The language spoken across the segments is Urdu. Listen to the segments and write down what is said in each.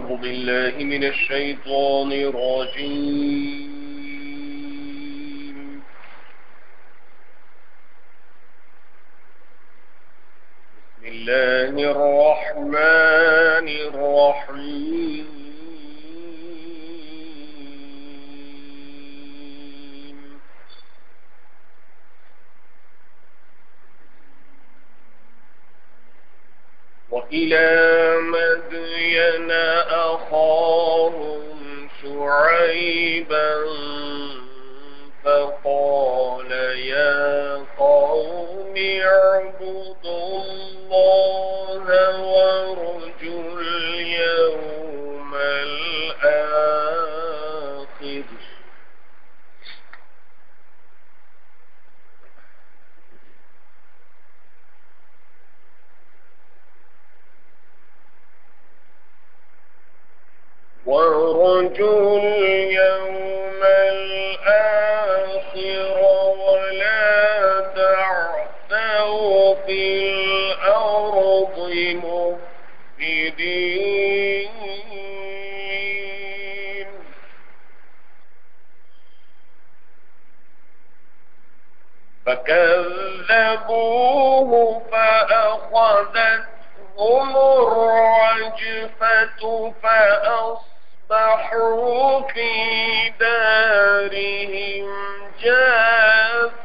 أعوذ بالله من الشيطان الرجيم. بسم الله الرحمن الرحيم. وإلى مدين أخاهم شعيبا فقال يا قوم اعبدوا الله وارجوا اليوم الآخر ولا تعثوا في الأرض مفسدين. فكذبوه فأخذتهم الرجفة فأصبحوا في دارهم جاثمين.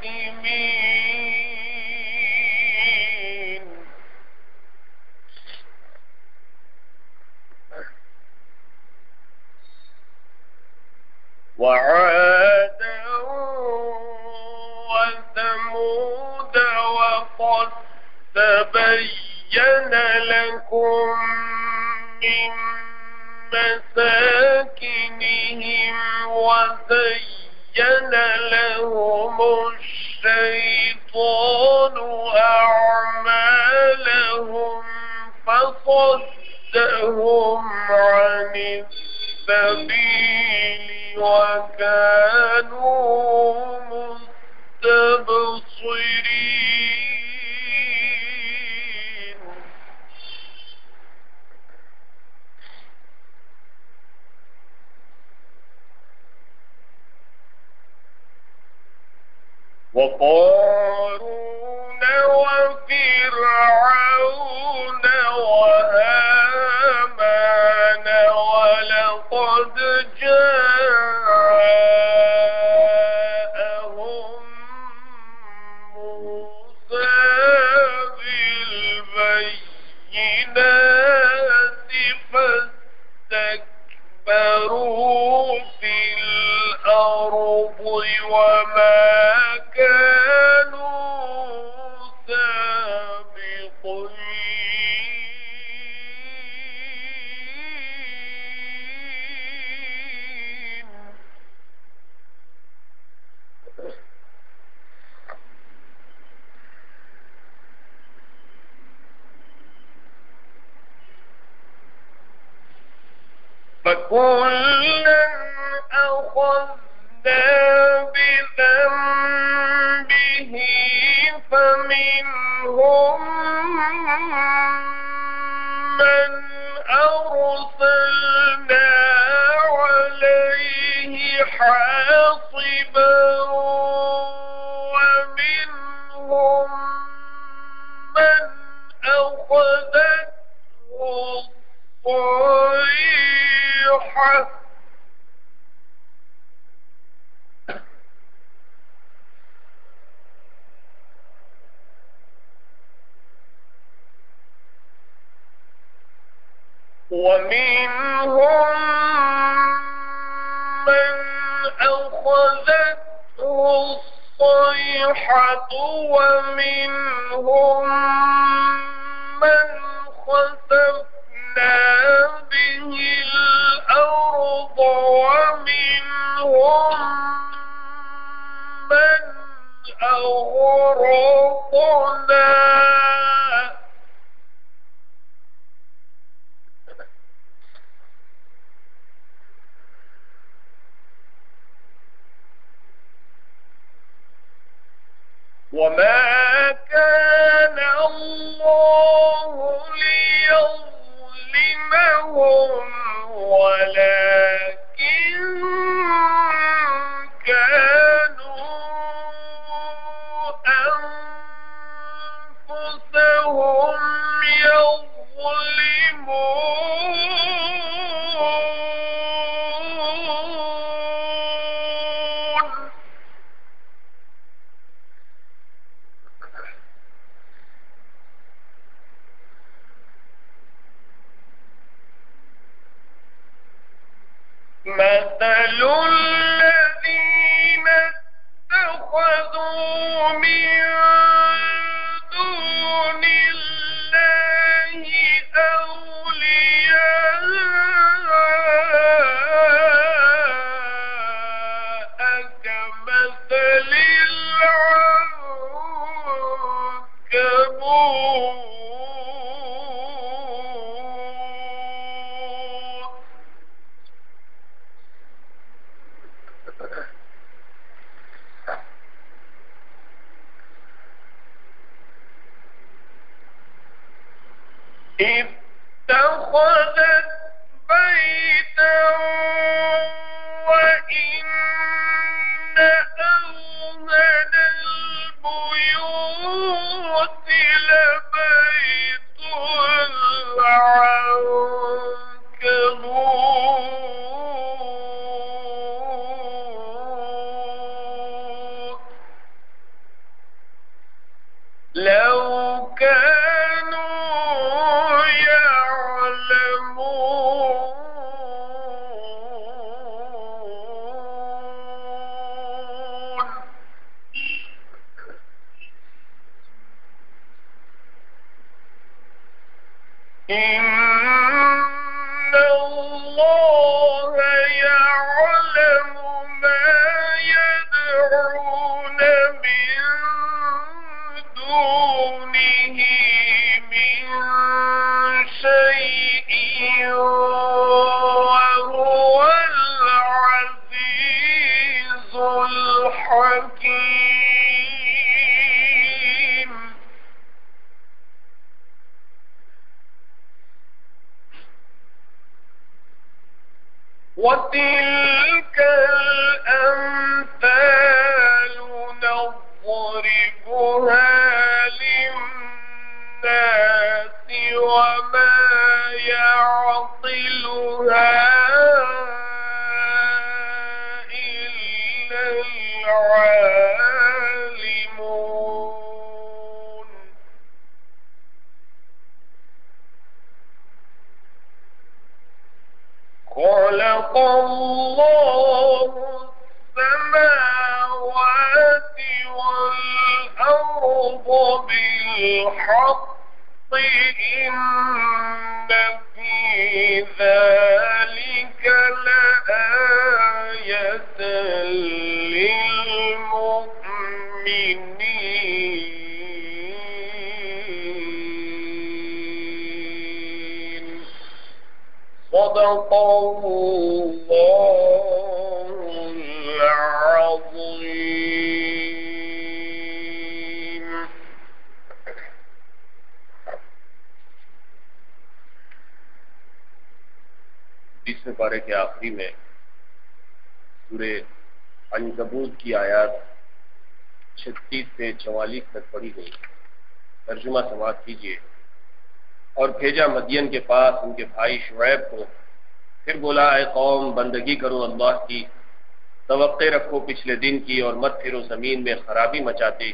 وعادا وثمود وقد تبين لكم من مساكنهم وزين لهم الشيطان أعمالهم فصدهم عن السبيل وكانوا مستبصرين. وقارون وفرعون وهامان ولقد جاءهم موسى بالبينات فاستكبروا في الأرض وما كانوا سابقين. فكلا أخذنا بذنبه فمنهم من أرسلنا عليه حاصبا ومنهم من أخذته الصيحة ومنهم من أخذته الصيحة ومنهم من خسفنا به الأرض ومنهم من أغرقنا وما كان الله ليظلمهم مثل الذين اتخذوا من دون الله أولياء كمثل العنكبوت اتخذت بيتا وإن أوهن البيوت لبيت العنكبوت لو كانوا إن الله يعلم ما يدعون من دونه من شيء وهو العزيز الحكيم. وتلك الأمثال نضربها للناس وما يعقلها إلا العالمون. خلق الله السماوات والأرض بالحق إن في ذلك لآية للمؤمنين. صدق الله العظيم. اس پارے کے آخری میں سورہ عنکبوت کی آیات 36 سے 44 تک پڑھی گئی. ترجمہ سماعت کیجیے. اور بھیجا مدین کے پاس ان کے بھائی شعیب کو، پھر بولا اے قوم بندگی کرو اللہ کی، توقع رکھو پچھلے دن کی اور مت پھرو زمین میں خرابی مچاتے.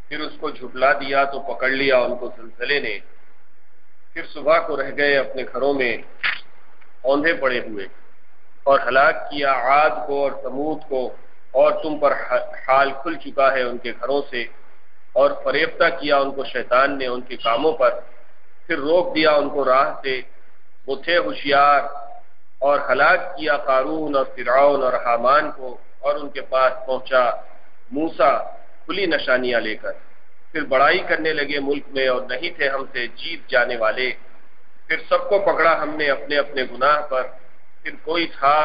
پھر اس کو جھٹلا دیا تو پکڑ لیا ان کو زلزلے نے. پھر صبح کو رہ گئے اپنے گھروں میں اوندھے پڑے ہوئے، اور ہلاک کیا عاد کو اور ثمود کو، اور تم پر حال کھل چکا ہے ان کے گھروں سے. اور فریفتہ کیا ان کو شیطان نے ان کے کاموں پر، پھر روک دیا ان کو راہ سے. وہ تھے ہوشیار. اور ہلاک کیا قارون اور فرعون اور حامان کو، اور ان کے پاس پہنچا موسیٰ کھلی نشانیاں لے کر. پھر بڑائی کرنے لگے ملک میں اور نہیں تھے ہم سے جیت جانے والے. پھر سب کو پکڑا ہم نے اپنے اپنے گناہ پر. پھر کوئی تھا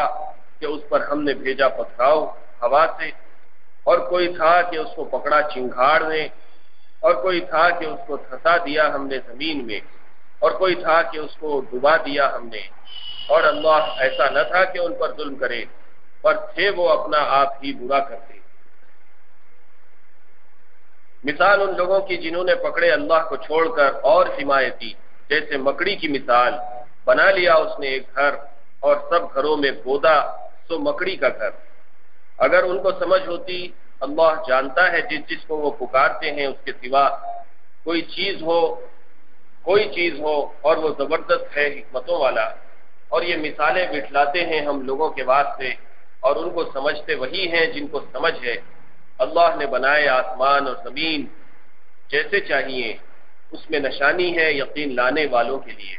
کہ اس پر ہم نے بھیجا پتھراؤ ہوا سے، اور کوئی تھا کہ اس کو پکڑا چنگھاڑ نے، اور کوئی تھا کہ اس کو دھسا دیا ہم نے زمین میں، اور کوئی تھا کہ اس کو ڈبا دیا ہم نے. اور اللہ ایسا نہ تھا کہ ان پر ظلم کرے، پر تھے وہ اپنا آپ ہی برا کرتے. مثال ان لوگوں کی جنہوں نے پکڑے اللہ کو چھوڑ کر اور حمایتی، جیسے مکڑی کی مثال. بنا لیا اس نے ایک گھر، اور سب گھروں میں بودا سو مکڑی کا گھر. اگر ان کو سمجھ ہوتی، اللہ جانتا ہے جس جس کو وہ پکارتے ہیں اس کے سوا کوئی چیز ہو اور وہ زبردست ہے حکمتوں والا. اور یہ مثالیں بٹھلاتے ہیں ہم لوگوں کے واسطے، اور ان کو سمجھتے وہی ہیں جن کو سمجھ ہے۔ اللہ نے بنائے آسمان اور زمین جیسے چاہیے، اس میں نشانی ہے یقین لانے والوں کے لیے۔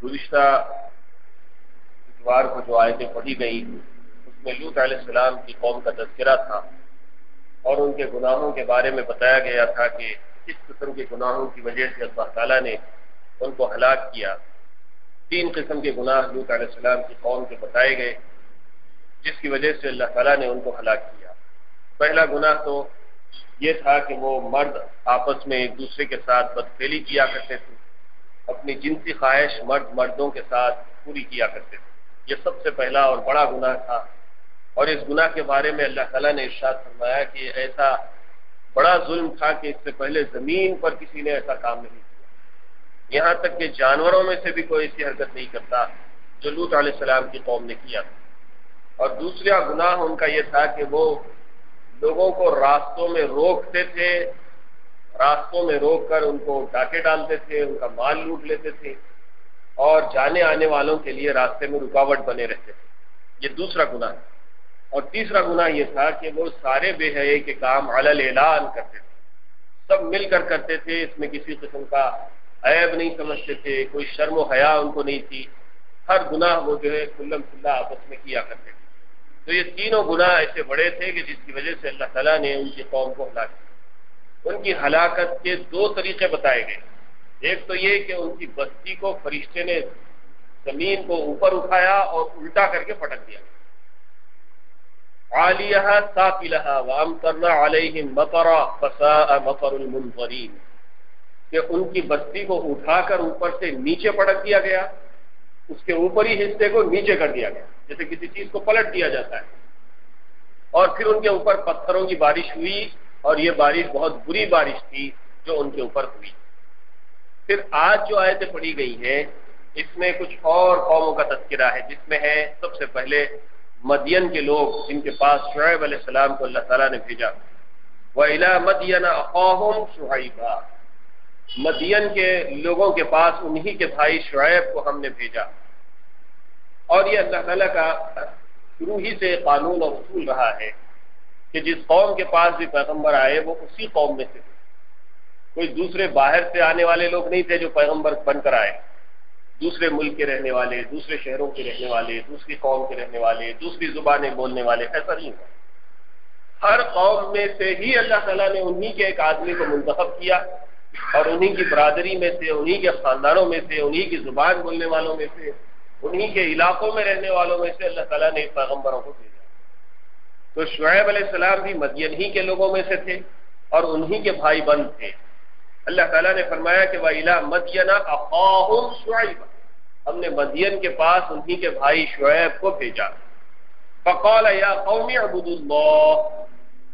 گزشتہ اتوار کو جو آیتیں پڑھی گئی اس میں لوط علیہ السلام کی قوم کا تذکرہ تھا، اور ان کے گناہوں کے بارے میں بتایا گیا تھا کہ کس قسم کے گناہوں کی وجہ سے اللہ تعالیٰ نے ان کو ہلاک کیا۔ 3 قسم کے گناہ لوط علیہ السلام کی قوم کے بتائے گئے جس کی وجہ سے اللہ تعالیٰ نے ان کو ہلاک کیا۔ پہلا گناہ تو یہ تھا کہ وہ مرد آپس میں ایک دوسرے کے ساتھ بدفعلی کیا کرتے تھے، اپنی جنسی خواہش مردوں کے ساتھ پوری کیا کرتے تھے۔ یہ سب سے پہلا اور بڑا گناہ تھا، اور اس گناہ کے بارے میں اللہ تعالیٰ نے ارشاد فرمایا کہ ایسا بڑا ظلم تھا کہ اس سے پہلے زمین پر کسی نے ایسا کام نہیں کیا، یہاں تک کہ جانوروں میں سے بھی کوئی ایسی حرکت نہیں کرتا جو لوط علیہ السلام کی قوم نے کیا تھا۔ اور دوسرا گناہ ان کا یہ تھا کہ وہ لوگوں کو راستوں میں روکتے تھے، راستوں میں روک کر ان کو ڈاکے ڈالتے تھے، ان کا مال لوٹ لیتے تھے، اور جانے آنے والوں کے لیے راستے میں رکاوٹ بنے رہتے تھے۔ یہ دوسرا گناہ ہے۔ اور تیسرا گناہ یہ تھا کہ وہ سارے بے حیائی کے کام علی الاعلان کرتے تھے، سب مل کر کرتے تھے، اس میں کسی قسم کا عیب نہیں سمجھتے تھے، کوئی شرم و حیا ان کو نہیں تھی، ہر گناہ وہ جو ہے کھلم کھلا آپس میں کیا کرتے تھے۔ تو یہ تینوں گناہ ایسے بڑے تھے کہ جس کی وجہ سے اللہ تعالیٰ نے ان کی قوم کو ہلاک کیا۔ ان کی ہلاکت کے 2 طریقے بتائے گئے۔ ایک تو یہ کہ ان کی بستی کو فرشتے نے زمین کو اوپر اٹھایا اور الٹا کر کے پٹک دیا، عالیہا سافلہا وامطرنا علیہم مطرا فساء مطر المنظرین، کہ ان کی بستی کو اٹھا کر اوپر سے نیچے پٹک دیا گیا، اس کے اوپری حصے کو نیچے کر دیا گیا جیسے کسی چیز کو پلٹ دیا جاتا ہے، اور پھر ان کے اوپر پتھروں کی بارش ہوئی، اور یہ بارش بہت بری بارش تھی جو ان کے اوپر ہوئی۔ پھر آج جو آیتیں پڑھی گئی ہیں اس میں کچھ اور قوموں کا تذکرہ ہے، جس میں ہے سب سے پہلے مدین کے لوگ جن کے پاس شعیب علیہ السلام کو اللہ تعالیٰ نے بھیجا۔ وَإِلَىٰ مَدْيَنَ أَخَاهُمْ شُعَيْبًا، مدین کے لوگوں کے پاس انہی کے بھائی شعیب کو ہم نے بھیجا۔ اور یہ اللہ تعالیٰ کا شروع ہی سے قانون اور اصول رہا ہے کہ جس قوم کے پاس بھی پیغمبر آئے وہ اسی قوم میں سے تھے، کوئی دوسرے باہر سے آنے والے لوگ نہیں تھے جو پیغمبر بن کر آئے، دوسرے ملک کے رہنے والے، دوسرے شہروں کے رہنے والے، دوسری قوم کے رہنے والے، دوسری زبانیں بولنے والے، ایسا نہیں ہوا۔ ہر قوم میں سے ہی اللہ تعالیٰ نے انہی کے ایک آدمی کو منتخب کیا، اور انہی کی برادری میں سے، انہی کے خاندانوں میں سے، انہی کی زبان بولنے والوں میں سے، انہی کے علاقوں میں رہنے والوں میں سے اللہ تعالیٰ نے پیغمبروں کو بھیجا۔ تو شعیب علیہ السلام بھی مدین ہی کے لوگوں میں سے تھے اور انہی کے بھائی بند تھے۔ اللہ تعالیٰ نے فرمایا کہ وَإِلَىٰ مَدْيَنَ أَخَاهُمْ شُعَيْبًا، ہم نے مدین کے پاس انہی کے بھائی شعیب کو بھیجا۔ فَقَالَ يَا قَوْمِ اعْبُدُوا اللَّهَ،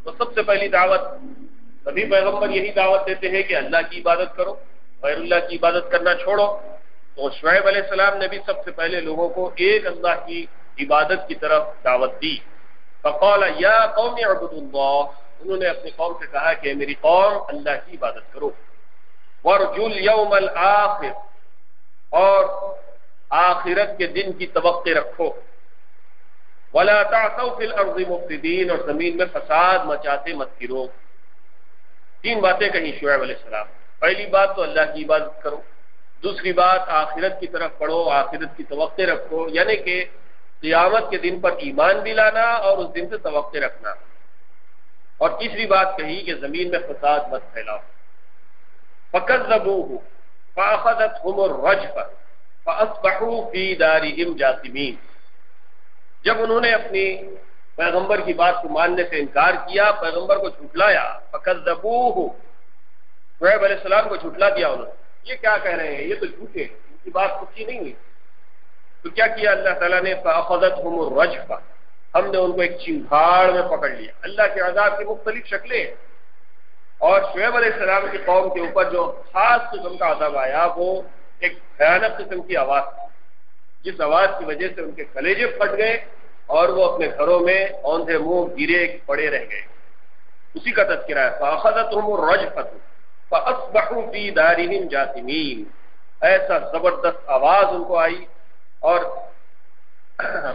تو سب سے پہلی دعوت، سبھی پیغمبر یہی دعوت دیتے ہیں کہ اللہ کی عبادت کرو، غیر اللہ کی عبادت کرنا چھوڑو۔ تو شعیب علیہ السلام نے بھی سب سے پہلے لوگوں کو ایک اللہ کی عبادت کی طرف دعوت دی۔ فَقَالَ يَا قَوْمِ اعْبُدُوا اللَّهَ، انہوں نے اپنی قوم سے کہا کہ میری قوم اللہ کی عبادت کرو۔ وَارْجُوا الْيَوْمَ الْآخِرَ، اور آخرت کے دن کی توقع رکھو۔ وَلَا تَعْثَوْا فِي الْأَرْضِ مُفْسِدِينَ، اور زمین میں فساد مچاتے مت پھرو۔ 3 باتیں کہیں شعیب علیہ السلام۔ پہلی بات تو اللہ کی عبادت کرو، دوسری بات آخرت کی طرف پڑھو، آخرت کی توقع رکھو، یعنی کہ قیامت کے دن پر ایمان بھی لانا اور اس دن سے توقع رکھنا، اور تیسری بات کہی کہ زمین میں فساد مت پھیلاؤ۔ فَكَذَّبُوهُ فَأَخَذَتْهُمُ الرَّجْفَةُ فَأَصْبَحُوا فِي دَارِهِمْ جَاثِمِينَ، جب انہوں نے اپنی پیغمبر کی بات کو ماننے سے انکار کیا، پیغمبر کو جھٹلایا، فَكَذَّبُوهُ، شعیب علیہ السلام کو جھٹلا دیا انہوں نے، یہ کیا کہہ رہے ہیں، یہ تو جھوٹے ہیں، ان کی بات سچی نہیں ہوئی۔ تو کیا کیا اللہ تعالیٰ نے، فَأَخَذَتْهُمُ الرَّجْفَةُ، ہم نے ان کو ایک چنگھاڑ میں پکڑ لیا۔ اللہ کے عذاب کی مختلف شکلیں ہیں، اور شعیب علیہ السلام کی قوم کے اوپر جو خاص قسم کا عذاب آیا وہ ایک بھیانک قسم کی آواز تھی، جس آواز کی وجہ سے ان کے کلیجے پھٹ گئے اور وہ اپنے گھروں میں اوندھے منہ گرے پڑے رہ گئے۔ اسی کا تذکرہ ہے، فَأَخَذَتْهُمُ الرَّجْفَةُ فَأَصْبَحُوا فِي دَارِهِمْ جَاثِمِينَ، ایسا زبردست آواز ان کو آئی، اور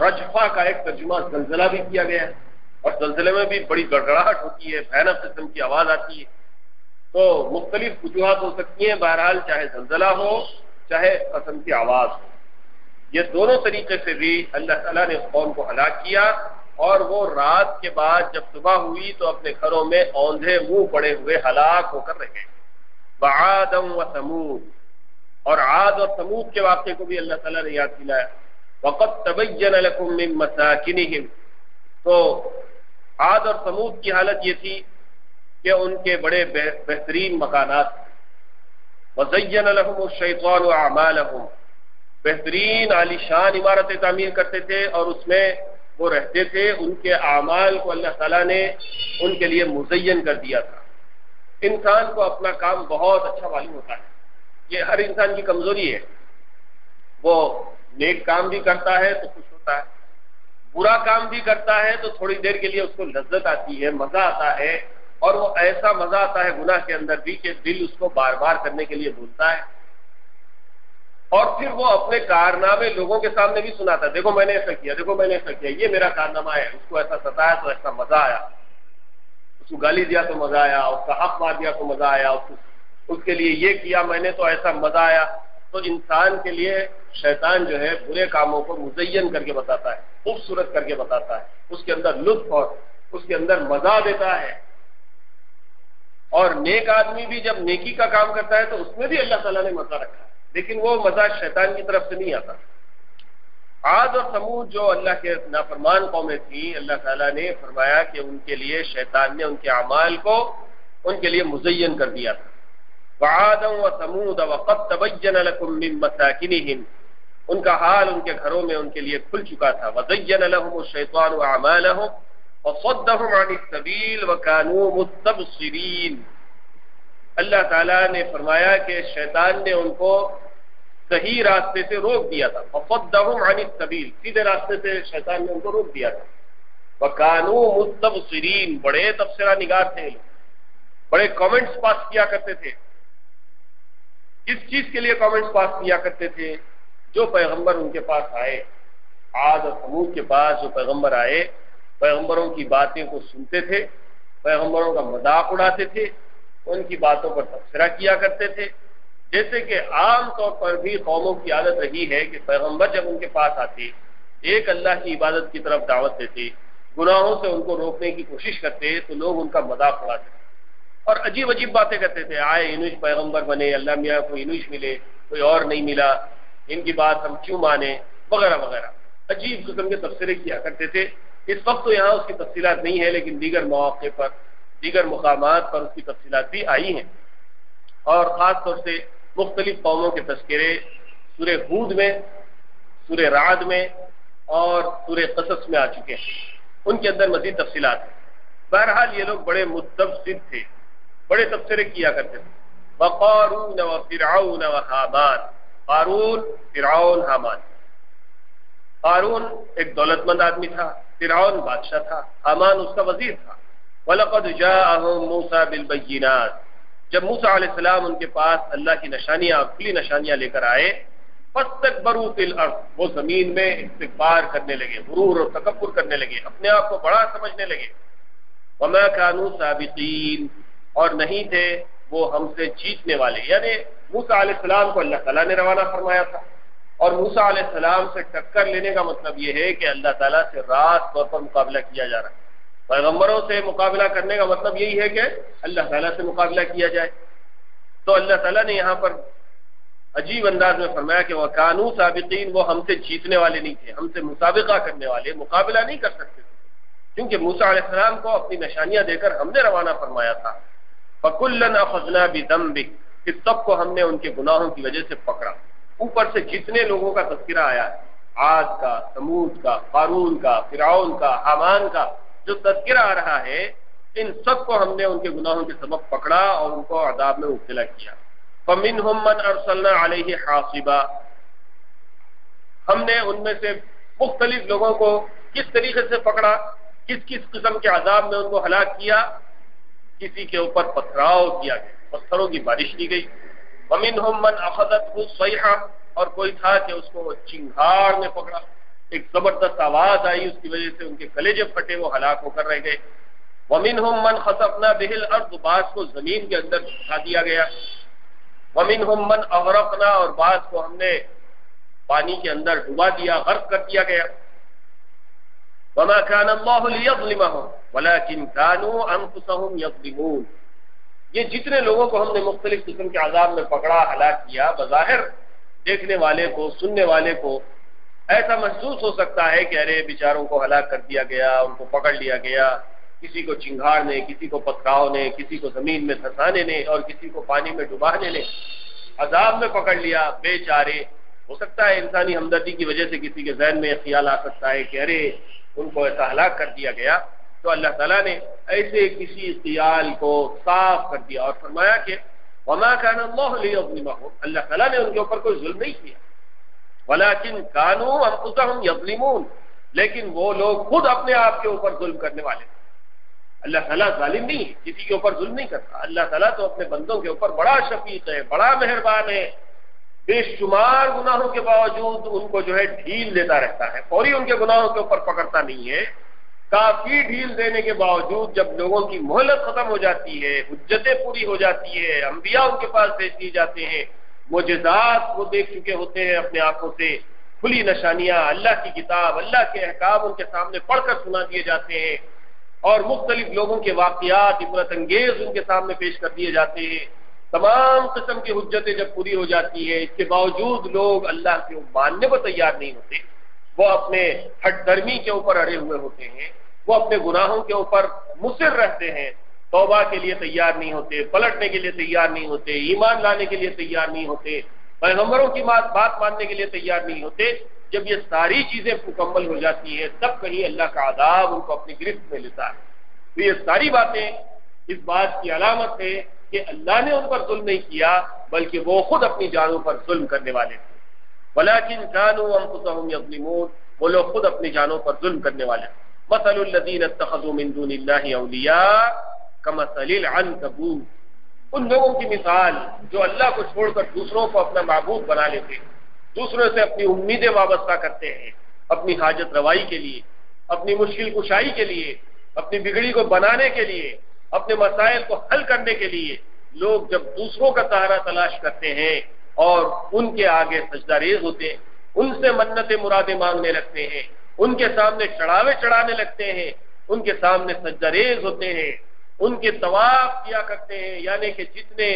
رجفہ کا ایک ترجمہ زلزلہ بھی کیا گیا ہے، اور زلزلے میں بھی بڑی گڑگڑاہٹ ہوتی ہے، بھیانک قسم کی آواز آتی ہے۔ تو مختلف وجوہات ہو سکتی ہیں، بہرحال چاہے زلزلہ ہو چاہے قسم کی آواز ہو، یہ دونوں طریقے سے بھی اللہ تعالیٰ نے اس قوم کو ہلاک کیا، اور وہ رات کے بعد جب صبح ہوئی تو اپنے گھروں میں اوندھے منہ پڑے ہوئے ہلاک ہو کر رہ گئے۔ وعاد و ثمود، اور عاد اور ثمود کے واقعے کو بھی اللہ تعالیٰ نے یاد دلایا۔ وقد تبین لکم من مساکنہم، تو عاد اور ثمود کی حالت یہ تھی کہ ان کے بڑے بہترین مکانات، وزین لہم الشیطان اعمالہم، بہترین عالیشان عمارتیں تعمیر کرتے تھے اور اس میں وہ رہتے تھے، ان کے اعمال کو اللہ تعالیٰ نے ان کے لیے مزین کر دیا تھا۔ انسان کو اپنا کام بہت اچھا معلوم ہوتا ہے، یہ ہر انسان کی کمزوری ہے، وہ نیک کام بھی کرتا ہے تو خوش ہوتا ہے، برا کام بھی کرتا ہے تو تھوڑی دیر کے لیے اس کو لذت آتی ہے، مزہ آتا ہے، اور وہ ایسا مزہ آتا ہے گناہ کے اندر بھی کہ دل اس کو بار بار کرنے کے لیے بھولتا ہے، اور پھر وہ اپنے کارنامے لوگوں کے سامنے بھی سناتا ہے، دیکھو میں نے ایسا کیا، دیکھو میں نے ایسا کیا، یہ میرا کارنامہ ہے، اس کو ایسا ستایا تو ایسا مزہ آیا، اس کو گالی دیا تو مزہ آیا، اس کا حق مار دیا تو مزہ آیا، اس کے لیے یہ کیا میں نے تو ایسا مزہ آیا۔ تو انسان کے لیے شیطان جو ہے برے کاموں کو مزین کر کے بتاتا ہے، خوبصورت کر کے بتاتا ہے، اس کے اندر لطف اور اس کے اندر مزہ دیتا ہے۔ اور نیک آدمی بھی جب نیکی کا کام کرتا ہے تو اس میں بھی اللہ تعالیٰ نے مزہ رکھا ہے، لیکن وہ مزہ شیطان کی طرف سے نہیں آتا۔ عاد اور ثمود جو اللہ کے نافرمان قومیں تھیں، اللہ تعالیٰ نے فرمایا کہ ان کے لیے شیطان نے ان کے اعمال کو ان کے لیے مزین کر دیا تھا۔ وعادا وثمود وقد تبین لکم من مساکنہم، ان کا حال ان کے گھروں میں ان کے لیے کھل چکا تھا۔ وزین لہم الشیطان اعمالہم وصدہم عن السبیل وکانوا مستبصرین، اللہ تعالیٰ نے فرمایا کہ شیطان نے ان کو صحیح راستے سے روک دیا تھا، وصدہم عن السبیل، سیدھے راستے سے شیطان نے ان کو روک دیا تھا۔ وکانوا مستبصرین، بڑے تبصرہ نگار تھے، بڑے کامنٹس پاس کیا کرتے تھے۔ کس چیز کے لیے کامنٹس پاس کیا کرتے تھے؟ جو پیغمبر ان کے پاس آئے، عاد اور ثمود کے پاس جو پیغمبر آئے، پیغمبروں کی باتیں کو سنتے تھے، پیغمبروں کا مذاق اڑاتے تھے، ان کی باتوں پر تبصرہ کیا کرتے تھے۔ جیسے کہ عام طور پر بھی قوموں کی عادت رہی ہے کہ پیغمبر جب ان کے پاس آتے، ایک اللہ کی عبادت کی طرف دعوت دیتے، گناہوں سے ان کو روکنے کی کوشش کرتے، تو لوگ ان کا مذاق اڑاتے تھے اور عجیب عجیب باتیں کرتے تھے، آئے انوش پیغمبر بنے، اللہ میاں کو انوش ملے، کوئی اور نہیں ملا، ان کی بات ہم کیوں مانیں، وغیرہ وغیرہ عجیب قسم کے تبصرے کیا کرتے تھے۔ اس وقت تو یہاں اس کی تفصیلات نہیں ہے، لیکن دیگر مواقع پر، دیگر مقامات پر اس کی تفصیلات بھی آئی ہیں، اور خاص طور سے مختلف قوموں کے تذکرے سورہ ہود میں، سورہ رعد میں اور سورہ قصص میں آ چکے ہیں، ان کے اندر مزید تفصیلات ہیں۔ بہرحال یہ لوگ بڑے مستبصر تھے، بڑے تبصرے کیا کرتے تھے۔ وقارون وفرعون وحامان، قارون، فرعون، حامان۔ قارون ایک دولت مند آدمی تھا، فرعون بادشاہ تھا، حامان اس کا وزیر تھا۔ وَلَقَدْ جَاءَهُم مُوسَىٰ بِالْبَيِّنَاتِ، جب موسیٰ علیہ السلام ان کے پاس اللہ کی نشانیاں، کھلی نشانیاں لے کر آئے، فَاسْتَكْبَرُوا فِي الْأَرْضِ، وہ زمین میں استکبار کرنے لگے، غرور اور تکبر کرنے لگے، اپنے آپ کو بڑا سمجھنے لگے۔ وَمَا كَانُوا سَابِقِينَ، اور نہیں تھے وہ ہم سے جیتنے والے، یعنی موسیٰ علیہ السلام کو اللہ تعالیٰ نے روانہ فرمایا تھا، اور موسیٰ علیہ السلام سے ٹکر لینے کا مطلب یہ ہے کہ اللہ تعالیٰ سے راست طور پر مقابلہ کیا جا رہا ہے۔ پیغمبروں سے مقابلہ کرنے کا مطلب یہی ہے کہ اللہ تعالیٰ سے مقابلہ کیا جائے۔ تو اللہ تعالیٰ نے یہاں پر عجیب انداز میں فرمایا کہ وَكَانُوا سَابِقِينَ، وہ ہم سے جیتنے والے نہیں تھے، ہم سے مسابقہ کرنے والے، مقابلہ نہیں کر سکتے تھے، کیونکہ موسیٰ علیہ السلام کو اپنی نشانیاں دے کر ہم نے روانہ فرمایا تھا۔ فَكُلًّا أَخَذْنَا بِذَنبِهِ، اس سب کو ہم نے ان کے گناہوں کی وجہ سے پکڑا۔ اوپر سے جتنے لوگوں کا تذکرہ آیا ہے، عاد کا، ثمود کا، قارون کا، فرعون کا، حامان کا، جو تذکرہ آ رہا ہے، ان سب کو ہم نے ان کے گناہوں کے سبب پکڑا اور ان کو عذاب میں مبتلا کیا۔ فَمِنْهُمْ مَنْ أَرْسَلْنَا عَلَيْهِ حَاصِبًا، ہم نے ان میں سے مختلف لوگوں کو کس طریقے سے پکڑا، کس کس قسم کے عذاب میں ان کو ہلاک کیا۔ کسی کے اوپر پتھراؤ کیا گیا، پتھروں کی بارش کی گئی، وَمِنْهُمْ مَنْ أَخَذَتْهُ الصَّيْحَةُ، اور کوئی تھا کہ اس کو چنگھاڑ نے پکڑا، ایک زبردست آواز آئی، اس کی وجہ سے ان کے کلیجے پھٹے، وہ ہلاک ہو کر رہ گئے۔ وَمِنْهُمْ مَنْ خَسَفْنَا بِهِ الْأَرْضُ، بعض کو زمین کے اندر دھا دیا گیا۔ وَمِنْهُمْ مَنْ أَغْرَقْنَا، اور بعض کو ہم نے پانی کے اندر ڈبا دیا، غرق کر دیا گیا۔ وَمَا كَانَ اللَّهُ لِيَظْلِمَهُمْ وَلَكِنْ كَانُوا أَنفُسَهُمْ يَظْلِمُونَ۔ یہ جتنے لوگوں کو ہم نے مختلف قسم کے عذاب میں پکڑا، ہلاک کیا، بظاہر دیکھنے والے کو، سننے والے کو ایسا محسوس ہو سکتا ہے کہ ارے بیچاروں کو ہلاک کر دیا گیا، ان کو پکڑ لیا گیا، کسی کو چنگھاڑ نے، کسی کو پتھراؤ نے، کسی کو زمین میں دھسانے نے، اور کسی کو پانی میں ڈبانے نے عذاب میں پکڑ لیا، بے چارے۔ ہو سکتا ہے انسانی ہمدردی کی وجہ سے کسی کے ذہن میں یہ خیال آ سکتا ہے کہ ارے ان کو ایسا ہلاک کر دیا گیا، تو اللہ تعالیٰ نے ایسے کسی خیال کو صاف کر دیا اور فرمایا کہ وَمَا كَانَ اللَّهُ لِيَظْلِمَهُمْ، اللہ تعالیٰ نے ان کے اوپر کوئی ظلم نہیں کیا، وَلَكِنْ كَانُوا أَنفُسَهُمْ يَظْلِمُونَ، لیکن وہ لوگ خود اپنے آپ کے اوپر ظلم کرنے والے تھے۔ اللہ تعالیٰ ظالم نہیں ہے، کسی کے اوپر ظلم نہیں کرتا۔ اللہ تعالیٰ تو اپنے بندوں کے اوپر بڑا شفیق ہے، بڑا مہربان ہے، بے شمار گناہوں کے باوجود ان کو جو ہے ڈھیل دیتا رہتا ہے، فوری ان کے گناہوں کے اوپر پکڑتا نہیں ہے۔ کافی ڈھیل دینے کے باوجود جب لوگوں کی مہلت ختم ہو جاتی ہے، حجتیں پوری ہو جاتی ہے، انبیاء ان کے پاس بھیج دیے جاتے ہیں، معجزات وہ دیکھ چکے ہوتے ہیں اپنے آنکھوں سے، کھلی نشانیاں، اللہ کی کتاب، اللہ کے احکام ان کے سامنے پڑھ کر سنا دیے جاتے ہیں، اور مختلف لوگوں کے واقعات عبرت انگیز ان کے سامنے پیش کر دیے جاتے ہیں۔ تمام قسم کی حجتیں جب پوری ہو جاتی ہے، اس کے باوجود لوگ اللہ کے ماننے کو تیار نہیں ہوتے، وہ اپنے ہٹ درمی کے اوپر اڑے ہوئے ہوتے ہیں، وہ اپنے گناہوں کے اوپر مصر رہتے ہیں، توبہ کے لیے تیار نہیں ہوتے، پلٹنے کے لیے تیار نہیں ہوتے، ایمان لانے کے لیے تیار نہیں ہوتے، پیغمبروں کی بات ماننے کے لیے تیار نہیں ہوتے۔ جب یہ ساری چیزیں مکمل ہو جاتی ہیں تب کہیں اللہ کا عذاب ان کو اپنی گرفت میں لیتا ہے۔ تو یہ ساری باتیں اس بات کی علامت ہے کہ اللہ نے ان پر ظلم نہیں کیا، بلکہ وہ خود اپنی جانوں پر ظلم کرنے والے تھے۔ وَلَكِنْ كَانُوا أَنفُسَهُمْ يَظْلِمُونَ، وہ لوگ خود اپنی جانوں پر ظلم کرنے والے تھے۔ مَثَلُ الَّذِينَ اتَّخَذُوا مِن دُونِ اللَّهِ أَوْلِيَاءَ كَمَثَلِ الْعَنكَبُوتِ، ان لوگوں کی مثال جو اللہ کو چھوڑ کر دوسروں کو اپنا معبود بنا لیتے ہیں، دوسروں سے اپنی امیدیں وابستہ کرتے ہیں، اپنی حاجت روائی کے لیے، اپنی مشکل کشائی کے لیے، اپنی بگڑی کو بنانے کے لیے، اپنے مسائل کو حل کرنے کے لیے لوگ جب دوسروں کا سہارا تلاش کرتے ہیں اور ان کے آگے سجدہ ریز ہوتے ہیں، ان سے منتیں مرادیں مانگنے لگتے ہیں، ان کے سامنے چڑھاوے چڑھانے لگتے ہیں، ان کے سامنے سجدہ ریز ہوتے ہیں، ان کے طواف کیا کرتے ہیں، یعنی کہ جتنے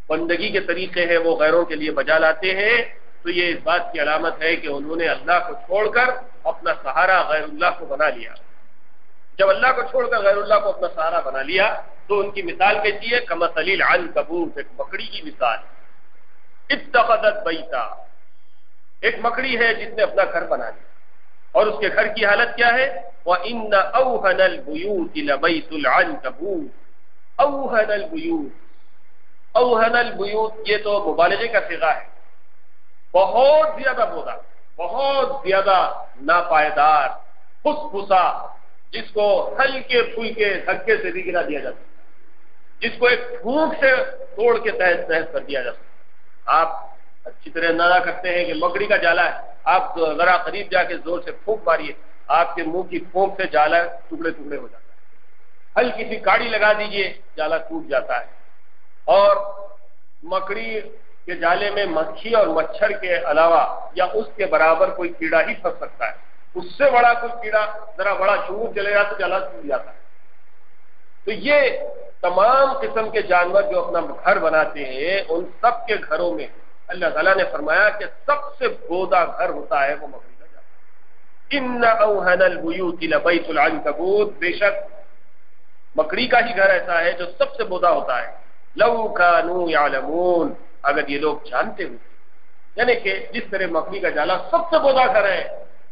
بندگی کے طریقے ہیں وہ غیروں کے لیے بجا لاتے ہیں، تو یہ اس بات کی علامت ہے کہ انہوں نے اللہ کو چھوڑ کر اپنا سہارا غیر اللہ کو بنا لیا۔ جب اللہ کو چھوڑ کر غیر اللہ کو اپنا سہارا بنا لیا تو ان کی مثال کیسی ہے؟ کمثل العنکبوت، ایک مکڑی کی مثال۔ اتخذت بیتا، ایک مکڑی ہے جس نے اپنا گھر بنا لیا، اور اس کے گھر کی حالت کیا ہے؟ وَإِنَّ أَوْهَنَ الْبُيُوتِ لَبَيْتُ الْعَنْكَبُوتِ۔ أَوْهَنَ الْبُيُوتِ، أَوْهَنَ الْبُيُوتِ یہ تو مبالغے کا صیغہ ہے، بہت زیادہ بودا، بہت زیادہ ناپائیدار، پھسا، جس کو ہلکے پھلکے دھکے سے بھی گرا دیا جاتا ہے، جس کو ایک پھونک سے توڑ کے تہس تہس کر دیا جاتا ہے۔ آپ اچھی طرح اندازہ کرتے ہیں کہ مکڑی کا جالا ہے، آپ ذرا قریب جا کے زور سے پھونک ماریے، آپ کے منہ کی پھونک سے جالا ٹکڑے ٹکڑے ہو جاتا ہے، ہلکی سی کاڑی لگا دیجئے جالا ٹوٹ جاتا ہے۔ اور مکڑی کے جالے میں مکھی اور مچھر کے علاوہ یا اس کے برابر کوئی کیڑا ہی پھنس سکتا ہے، اس سے بڑا کوئی کیڑا ذرا بڑا شور چلے گا تو جالا ٹوٹ جاتا ہے۔ تو یہ تمام قسم کے جانور جو اپنا گھر بناتے ہیں ان سب کے گھروں میں اللہ تعالیٰ نے فرمایا کہ سب سے بودا گھر ہوتا ہے وہ مکڑی کا جالا۔ ان اوہن البیوت لبیت العنکبوت، بے شک مکڑی کا ہی گھر ایسا ہے جو سب سے بودا ہوتا ہے۔ لو کانوا یعلمون، اگر یہ لوگ جانتے ہوتے، یعنی کہ جس طرح مکڑی کا جالا سب سے بودا گھر ہے،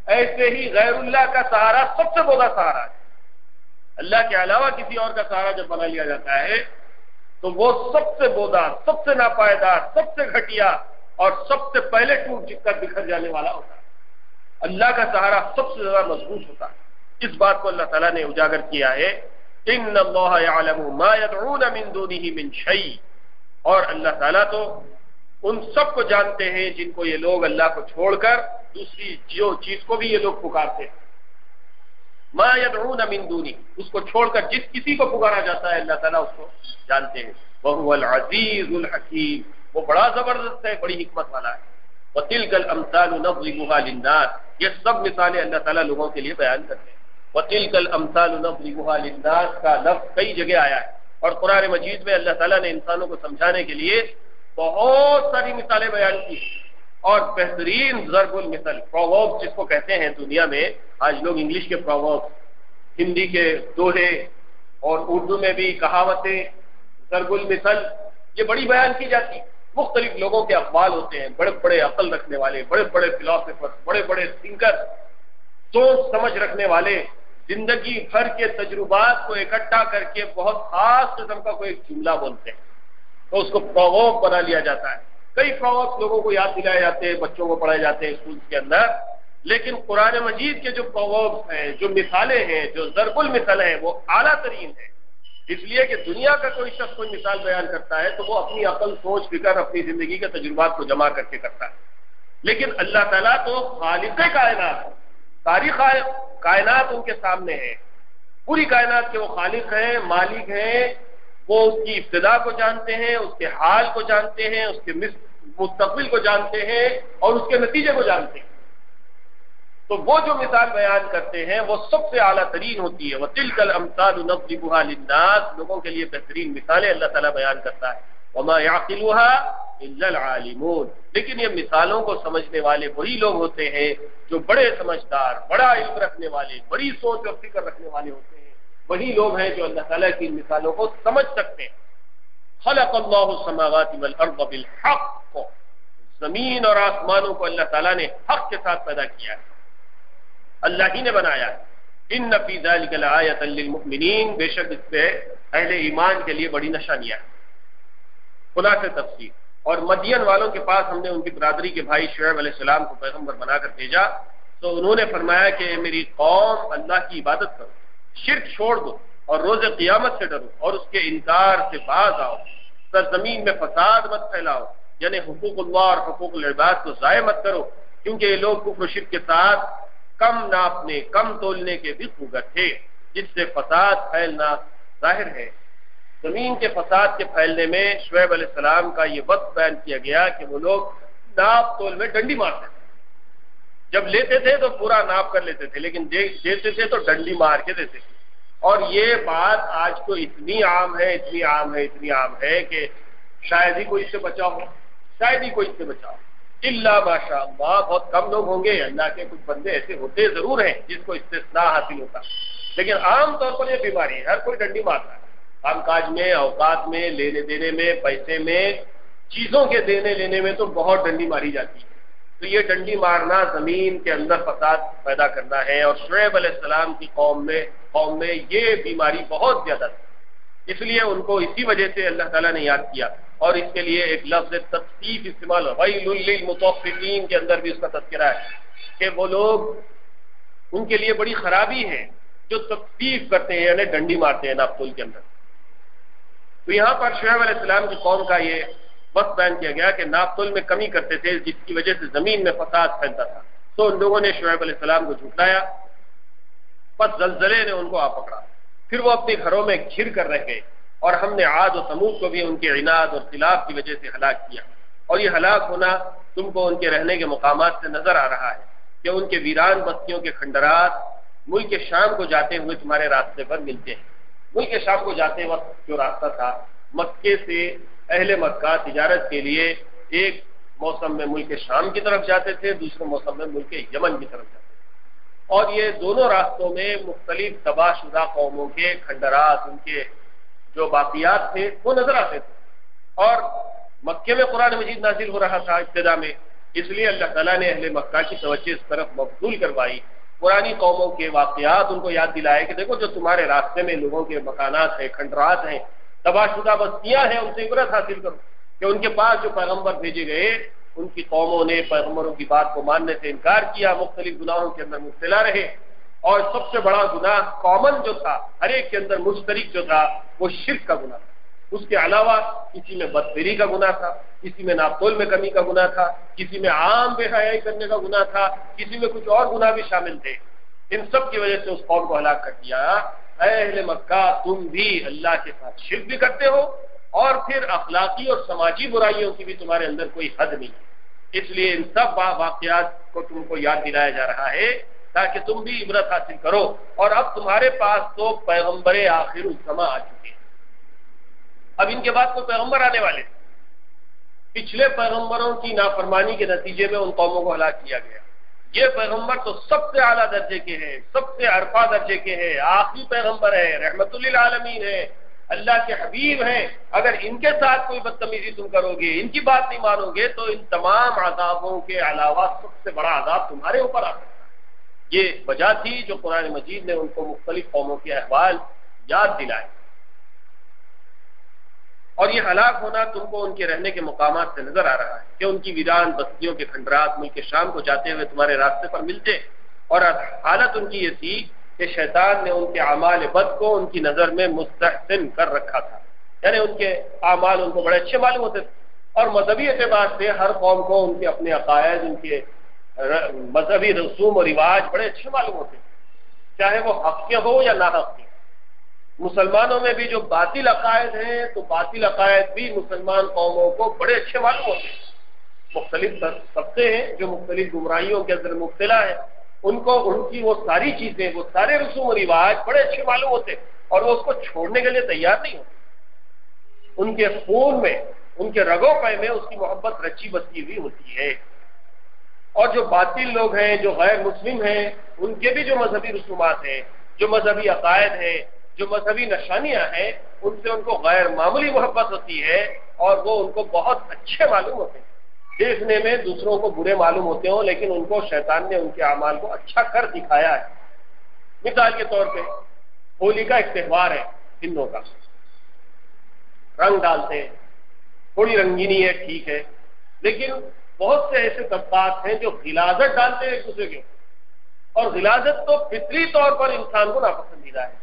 ایسے ہی غیر اللہ کا سہارا سب سے بودا سہارا ہے۔ اللہ کے علاوہ کسی اور کا سہارا جب بنا لیا جاتا ہے تو وہ سب سے بودا، سب سے ناپائیدار، سب سے گھٹیا اور سب سے پہلے ٹوٹ کر بکھر جانے والا ہوتا ہے۔ اللہ کا سہارا سب سے زیادہ مضبوط ہوتا ہے۔ اس بات کو اللہ تعالیٰ نے اجاگر کیا ہے، ان اللہ یعلم ما يدعون من دونه من شیء، اور اللہ تعالیٰ تو ان سب کو جانتے ہیں جن کو یہ لوگ اللہ کو چھوڑ کر دوسری جو چیز کو بھی یہ لوگ پکارتے ہیں. ما یدعون من دونی، اس کو چھوڑ کر جس کسی کو پکارا جاتا ہے اللہ تعالیٰ اس کو جانتے ہیں. وَهُوَ الْعَزِيزُ الْحَكِيمُ، وہ بڑا زبردست ہے، بڑی حکمت والا ہے. وَتِلْكَ الْأَمْثَالُ نَضْرِبُهَا لِلنَّاسِ، یہ سب مثالیں اللہ تعالیٰ لوگوں کے لیے بیان کرتے ہیں. وَتِلْكَ الْأَمْثَالُ نَضْرِبُهَا لِلنَّاسِ کا لفظ کئی جگہ آیا ہے، اور قرآن مجید میں اللہ تعالیٰ نے انسانوں کو سمجھانے کے لیے بہت ساری مثالیں بیان کی. اور بہترین ضرب المثل پرووربس جس کو کہتے ہیں دنیا میں، آج لوگ انگلش کے پرووربس، ہندی کے دوہے اور اردو میں بھی کہاوتیں، ضرب المثل یہ بڑی بیان کی جاتی. مختلف لوگوں کے اقوال ہوتے ہیں، بڑے بڑے عقل رکھنے والے، بڑے بڑے فلاسفر، بڑے بڑے تھنکر، سوچ سمجھ رکھنے والے، زندگی بھر کے تجربات کو اکٹھا کر کے بہت خاص قسم کا کوئی جملہ بولتے ہیں، تو اس کو پروورب بنا لیا جاتا ہے. کئی پرووربس لوگوں کو یاد دلائے جاتے ہیں، بچوں کو پڑھائے جاتے ہیں اسکول کے اندر. لیکن قرآن مجید کے جو پرووربس ہیں، جو مثالیں ہیں، جو ضرب المثل ہیں، وہ اعلیٰ ترین ہیں. اس لیے کہ دنیا کا کوئی شخص کوئی مثال بیان کرتا ہے تو وہ اپنی عقل، سوچ، فکر، اپنی زندگی کے تجربات کو جمع کر کے کرتا ہے. لیکن اللہ تعالیٰ تو خالق کائنات، ساری کائنات ان کے سامنے ہے. پوری کائنات کے وہ خالق ہیں، مالک ہیں. وہ اس کی ابتدا کو جانتے ہیں، اس کے حال کو جانتے ہیں، اس کے مستقبل کو جانتے ہیں، اور اس کے نتیجے کو جانتے ہیں. تو وہ جو مثال بیان کرتے ہیں وہ سب سے اعلیٰ ترین ہوتی ہے. وَتِلْكَ الْأَمْثَالُ نَضْرِبُهَا لِلنَّاسِ، لوگوں کے لیے بہترین مثالیں اللہ تعالیٰ بیان کرتا ہے. وَمَا يَعْقِلُهَا إِلَّا الْعَالِمُونَ، لیکن یہ مثالوں کو سمجھنے والے وہی لوگ ہوتے ہیں جو بڑے سمجھدار، بڑا علم رکھنے والے، بڑی سوچ اور فکر رکھنے والے ہوتے ہیں. وہی لوگ ہیں جو اللہ تعالیٰ کی مثالوں کو سمجھ سکتے ہیں. خلق اللہ السماوات والارض بالحق، زمین اور آسمانوں کو اللہ تعالیٰ نے حق کے ساتھ پیدا کیا ہے، اللہ ہی نے بنایا ہے. ان فی ذلک لآیۃ للمؤمنین، بے شک اس پہ اہل ایمان کے لیے بڑی نشانیاں ہیں. خلاصہ تفسیر، اور مدین والوں کے پاس ہم نے ان کی برادری کے بھائی شعیب علیہ السلام کو پیغمبر بنا کر بھیجا تو انہوں نے فرمایا کہ میری قوم اللہ کی عبادت کرو، شرک چھوڑ دو، اور روز قیامت سے ڈرو، اور اس کے انکار سے باز آؤ. سرزمین میں فساد مت پھیلاؤ، یعنی حقوق اللہ اور حقوق العباد کو ضائع مت کرو، کیونکہ یہ لوگ کفر و شرک کے ساتھ کم ناپنے، کم تولنے کے بھی خوگر تھے، جس سے فساد پھیلنا ظاہر ہے. زمین کے فساد کے پھیلنے میں شعیب علیہ السلام کا یہ وقت بیان کیا گیا کہ وہ لوگ ناپ تول میں ڈنڈی مارتے تھے. جب لیتے تھے تو پورا ناپ کر لیتے تھے، لیکن دیتے تھے تو ڈنڈی مار کے دیتے تھے. اور یہ بات آج تو اتنی عام ہے، اتنی عام ہے، اتنی عام ہے کہ شاید ہی کوئی اس سے بچا ہو، شاید ہی کوئی اس سے بچا ہو. اللہ ماشاء اللہ، بہت کم لوگ ہوں گے، اللہ کے کچھ بندے ایسے ہوتے ضرور ہیں جس کو استثناء حاصل ہوتا، لیکن عام طور پر یہ بیماری ہے، ہر کوئی ڈنڈی مارتا ہے. کام کاج میں، اوقات میں، لینے دینے میں، پیسے میں، چیزوں کے دینے لینے میں تو بہت ڈنڈی ماری جاتی ہے. تو یہ ڈنڈی مارنا زمین کے اندر فساد پیدا کرنا ہے، اور شعیب علیہ السلام کی قوم میں یہ بیماری بہت زیادہ تھی. اس لیے ان کو اسی وجہ سے اللہ تعالیٰ نے یاد کیا، اور اس کے لیے ایک لفظ تطفیف استعمال ہو، ویل للمطففین کے اندر بھی اس کا تذکرہ ہے کہ وہ لوگ، ان کے لیے بڑی خرابی ہے جو تطفیف کرتے ہیں، یعنی ڈنڈی مارتے ہیں ناپ تول کے اندر. تو یہاں پر شعیب علیہ السلام کی قوم کا یہ وقت بیان کیا گیا کہ ناپ تول میں کمی کرتے تھے، جس کی وجہ سے زمین میں فساد پھیلتا تھا. تو ان لوگوں نے شعیب علیہ السلام کو جھٹلایا، پس زلزلے نے ان کو آ پکڑا، پھر وہ اپنے گھروں میں گھر کر رہ گئے، اور ہم نے عاد و ثمود کو بھی ان کے عناد اور خلاف کی وجہ سے ہلاک کیا. اور یہ ہلاک ہونا تم کو ان کے رہنے کے مقامات سے نظر آ رہا ہے کہ ان کے ویران بستیوں کے کھنڈرات ملک شام کو جاتے ہوئے تمہارے راستے پر ملتے ہیں. ملک شام کو جاتے وقت جو راستہ تھا، مکے سے اہل مکہ تجارت کے لیے ایک موسم میں ملک شام کی طرف جاتے تھے، دوسرے موسم میں ملک یمن کی طرف جاتے تھے. اور یہ دونوں راستوں میں مختلف تباہ شدہ قوموں کے کھنڈرات، ان کے جو باقیات تھے وہ نظر آتے تھے. اور مکے میں قرآن مجید نازل ہو رہا تھا ابتدا میں، اس لیے اللہ تعالیٰ نے اہل مکہ کی توجہ اس طرف مبذول کروائی، پرانی قوموں کے واقعات ان کو یاد دلائے کہ دیکھو جو تمہارے راستے میں لوگوں کے مکانات ہیں، کھنڈرات ہیں، تباہ شدہ بستیاں ہیں، ان سے عبرت حاصل کرو کہ ان کے پاس جو پیغمبر بھیجے گئے ان کی قوموں نے پیغمبروں کی بات کو ماننے سے انکار کیا، مختلف گناہوں کے اندر مبتلا رہے. اور سب سے بڑا گناہ کامن جو تھا، ہر ایک کے اندر مشترک جو تھا، وہ شرک کا گناہ. اس کے علاوہ کسی میں بدفعلی کا گناہ تھا، کسی میں ناپتول میں کمی کا گناہ تھا، کسی میں عام بے حیائی کرنے کا گناہ تھا، کسی میں کچھ اور گناہ بھی شامل تھے۔ ان سب کی وجہ سے اس قوم کو ہلاک کر دیا۔ اے اہل مکہ، تم بھی اللہ کے ساتھ شرک بھی کرتے ہو اور پھر اخلاقی اور سماجی برائیوں کی بھی تمہارے اندر کوئی حد نہیں ہے، اس لیے ان سب واقعات کو تم کو یاد دلایا جا رہا ہے تاکہ تم بھی عبرت حاصل کرو۔ اور اب تمہارے پاس تو پیغمبر آخر الزماں آ چکے ہیں، اب ان کے بعد کوئی پیغمبر آنے والے ہیں۔ پچھلے پیغمبروں کی نافرمانی کے نتیجے میں ان قوموں کو ہلاک کیا گیا۔ یہ پیغمبر تو سب سے اعلیٰ درجے کے ہیں، سب سے عرفہ درجے کے ہیں، آخری پیغمبر ہے، رحمت للعالمین ہے، اللہ کے حبیب ہیں۔ اگر ان کے ساتھ کوئی بدتمیزی تم کرو گے، ان کی بات نہیں مانو گے، تو ان تمام عذابوں کے علاوہ سب سے بڑا عذاب تمہارے اوپر آ سکتا ہے۔ یہ وجہ تھی جو قرآن مجید نے ان کو مختلف قوموں کے احوال یاد دلائے، اور یہ ہلاک ہونا تم کو ان کے رہنے کے مقامات سے نظر آ رہا ہے کہ ان کی ویران بستیوں کے کھنڈرات ملک شام کو جاتے ہوئے تمہارے راستے پر ملتے، اور حالت ان کی یہ تھی کہ شیطان نے ان کے اعمال بد کو ان کی نظر میں مستحسن کر رکھا تھا، یعنی ان کے اعمال ان کو بڑے اچھے معلوم ہوتے تھے، اور مذہبی اعتبار سے ہر قوم کو ان کے اپنے عقائد، ان کے مذہبی رسوم و رواج بڑے اچھے معلوم ہوتے تھے، چاہے وہ حق کے ہو یا ناحق کے۔ مسلمانوں میں بھی جو باطل عقائد ہیں تو باطل عقائد بھی مسلمان قوموں کو بڑے اچھے معلوم ہوتے ہیں۔ مختلف طبقے ہیں جو مختلف گمراہیوں کے اندر مبتلا ہیں، ان کو ان کی وہ ساری چیزیں، وہ سارے رسوم و رواج بڑے اچھے معلوم ہوتے ہیں، اور وہ اس کو چھوڑنے کے لیے تیار نہیں ہوتے۔ ان کے خون میں، ان کے رگوں پے میں اس کی محبت رچی بسی ہوئی ہوتی ہے۔ اور جو باطل لوگ ہیں، جو غیر مسلم ہیں، ان کے بھی جو مذہبی رسومات ہیں، جو مذہبی عقائد ہیں، جو مذہبی نشانیاں ہیں، ان سے ان کو غیر معمولی محبت ہوتی ہے، اور وہ ان کو بہت اچھے معلوم ہوتے ہیں۔ دیکھنے میں دوسروں کو برے معلوم ہوتے ہوں، لیکن ان کو شیطان نے ان کے اعمال کو اچھا کر دکھایا ہے۔ مثال کے طور پہ ہولی کا ایک تہوار ہے ہندوؤں کا، رنگ ڈالتے ہیں، تھوڑی رنگینی ہے، ٹھیک ہے، لیکن بہت سے ایسے طبقات ہیں جو غلاظت ڈالتے ہیں ایک دوسرے کے، اور غلاظت تو فطری طور پر انسان کو ناپسندیدہ ہے،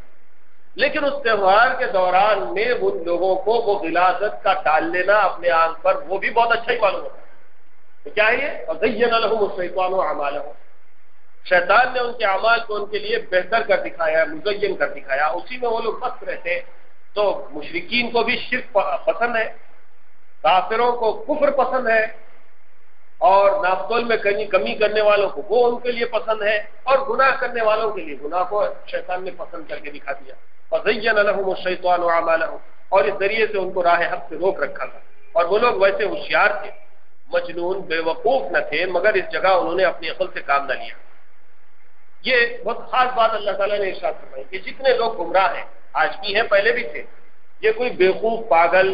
لیکن اس تہوار کے دوران میں ان لوگوں کو وہ غلاظت کا ڈال لینا اپنے آنکھ پر وہ بھی بہت اچھا ہی معلوم ہوتا ہے۔ تو کیا ہے؟ وَزَيَّنَ لَهُمُ الشَّيْطَانُ أَعْمَالَهُمْ، شیطان نے ان کے اعمال کو ان کے لیے بہتر کر دکھایا، مزین کر دکھایا، اسی میں وہ لوگ مست رہتے ہیں۔ تو مشرکین کو بھی شرک پسند ہے، کافروں کو کفر پسند ہے، اور ناپتول میں کمی کرنے والوں کو وہ ان کے لیے پسند ہے، اور گناہ کرنے والوں کے لیے گناہ کو شیطان نے پسند کر کے دکھا دیا۔ وَزَيَّنَ لَهُمُ الشَّيْطَانُ أَعْمَالَهُمْ، اور اس ذریعے سے ان کو راہ حق سے روک رکھا تھا۔ اور وہ لوگ ویسے ہوشیار تھے، مجنون بے وقوف نہ تھے، مگر اس جگہ انہوں نے اپنی عقل سے کام نہ لیا۔ یہ بہت خاص بات اللہ تعالیٰ نے ارشاد فرمائی کہ جتنے لوگ گمراہ ہیں، آج بھی ہیں، پہلے بھی تھے، یہ کوئی بیوقوف، پاگل،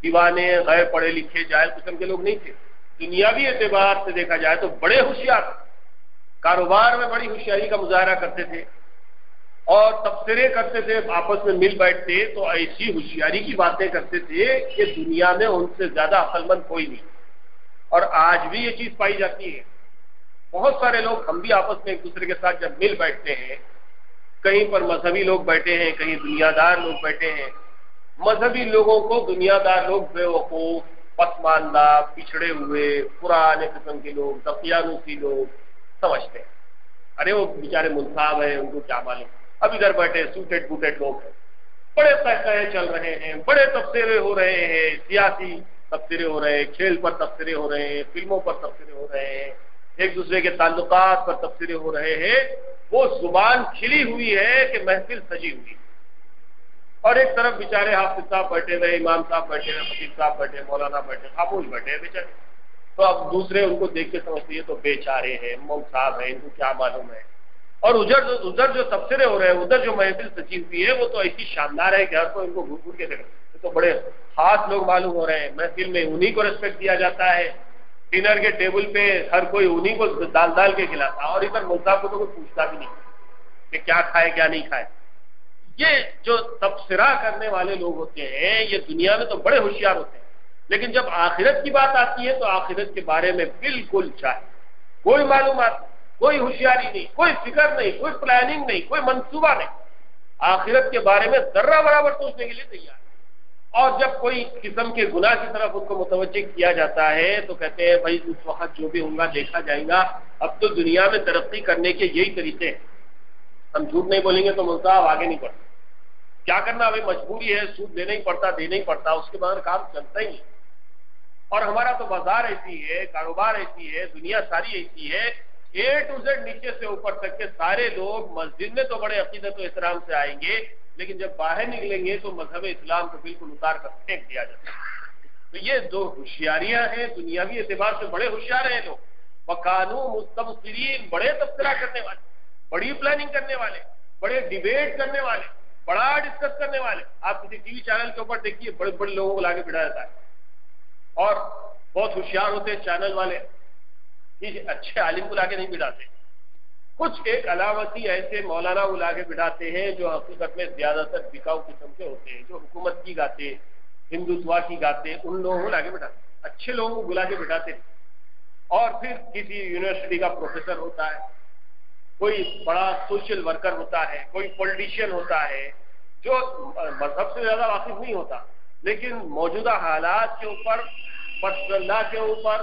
دیوانے، غیر پڑھے لکھے، جاہل قسم کے لوگ نہیں تھے۔ دنیاوی اعتبار سے دیکھا جائے تو بڑے ہوشیار، کاروبار میں بڑی ہوشیاری کا مظاہرہ کرتے تھے، اور تبصرے کرتے تھے، آپس میں مل بیٹھتے تو ایسی ہوشیاری کی باتیں کرتے تھے کہ دنیا میں ان سے زیادہ عقل مند کوئی نہیں، اور آج بھی یہ چیز پائی جاتی ہے۔ بہت سارے لوگ، ہم بھی آپس میں ایک دوسرے کے ساتھ جب مل بیٹھتے ہیں، کہیں پر مذہبی لوگ بیٹھے ہیں، کہیں دنیا دار لوگ بیٹھے ہیں، مذہبی لوگوں کو دنیا دار لوگ بے وقوف، پسماندہ، پچھڑے ہوئے، پرانے قسم کے لوگ، دقیانوسی لوگ سمجھتے ہیں۔ ارے وہ بیچارے منصاب ہیں، ان کو کیا معلوم، اب ادھر بیٹھے سوٹیڈ بوٹیڈ لوگ ہیں، بڑے قہقہے چل رہے ہیں، بڑے تبصرے ہو رہے ہیں، سیاسی تبصرے ہو رہے ہیں، کھیل پر تبصرے ہو رہے ہیں، فلموں پر تبصرے ہو رہے ہیں، ایک دوسرے کے تعلقات پر تبصرے ہو رہے ہیں۔ وہ زبان کھلی ہوئی ہے کہ محفل سجی ہوئی، اور ایک طرف بیچارے حافظ صاحب بیٹھے ہوئے، امام صاحب بیٹھے ہوئے، خطیب صاحب بیٹھے، مولانا بیٹھے، خاموش بیٹھے ہیں بیچارے۔ تو اب دوسرے ان کو دیکھ کے سمجھتے ہیں تو بیچارے ہیں، مول صاحب ہیں، ان کو کیا معلوم ہے۔ اور ادھر جو تبصرے ہو رہے ہیں، ادھر جو محفل سجی ہوئی ہے، وہ تو ایسی شاندار ہے کہ ہر کوئی ان کو گھور گھور کے دیکھ رہا ہے۔ تو بڑے خاص لوگ معلوم ہو رہے ہیں، محفل میں انہی کو ریسپیکٹ دیا جاتا ہے، ڈنر کے ٹیبل پہ ہر کوئی انہی کو دال کے کھلاتا، اور ادھر مول صاحب کو تو کوئی پوچھتا بھی نہیں کہ کیا کھائے کیا نہیں کھائے۔ یہ جو تبصرہ کرنے والے لوگ ہوتے ہیں، یہ دنیا میں تو بڑے ہوشیار ہوتے ہیں، لیکن جب آخرت کی بات آتی ہے تو آخرت کے بارے میں بالکل چاہے کوئی معلومات، کوئی ہوشیاری نہیں، کوئی فکر نہیں، کوئی پلاننگ نہیں، کوئی منصوبہ نہیں، آخرت کے بارے میں ذرہ برابر سوچنے کے لیے تیار ہے۔ اور جب کوئی قسم کے گناہ کی طرف ان کو متوجہ کیا جاتا ہے تو کہتے ہیں بھائی اس وقت جو بھی ہوگا دیکھا جائے گا، اب تو دنیا میں ترقی کرنے کے یہی طریقے ہیں، ہم جھوٹ نہیں بولیں گے تو ملتا آگے نہیں بڑھتا، کیا کرنا بھائی مجبوری ہے، سود دینا ہی پڑتا، اس کے بعد کام چلتا ہی نہیں۔ اور ہمارا تو بازار ایسی ہے، کاروبار ایسی ہے، دنیا ساری ایسی ہے، اے ٹو زیڈ نیچے سے اوپر تک کے سارے لوگ مسجد میں تو بڑے عقیدت و احترام سے آئیں گے، لیکن جب باہر نکلیں گے تو مذہب اسلام کو بالکل اتار کر پھینک دیا جاتا ہے۔ تو یہ دو ہوشیاریاں ہیں، دنیاوی اعتبار سے بڑے ہوشیار ہیں لوگ، وَكَانُوا مُسْتَبْصِرِينَ، بڑے تبصرہ کرنے والے، بڑی پلاننگ کرنے والے، بڑے ڈیبیٹ کرنے والے، بڑا ڈسکس کرنے والے۔ آپ کسی ٹی وی چینل کے اوپر دیکھیے بڑے بڑے لوگوں کو لا کے بٹھایا جاتا ہے، اور بہت ہوشیار ہوتے ہیں چینل والے، اچھے عالم کو لا کے نہیں بٹھاتے، کچھ ایک علامتی ایسے مولانا کو لا کے بٹھاتے ہیں جو حقیقت میں زیادہ تر بکاؤ قسم کے ہوتے ہیں، جو حکومت کی گاتے، ہندوتوا کی گاتے، ان لوگوں کو لا کے بٹھاتے، اچھے لوگوں کو بلا کے بٹھاتے۔ اور پھر کسی یونیورسٹی کا پروفیسر ہوتا ہے، کوئی بڑا سوشل ورکر ہوتا ہے، کوئی پولیٹیشین ہوتا ہے جو مذہب سے زیادہ واقف نہیں ہوتا، لیکن موجودہ حالات کے اوپر، پرسنل اللہ کے اوپر،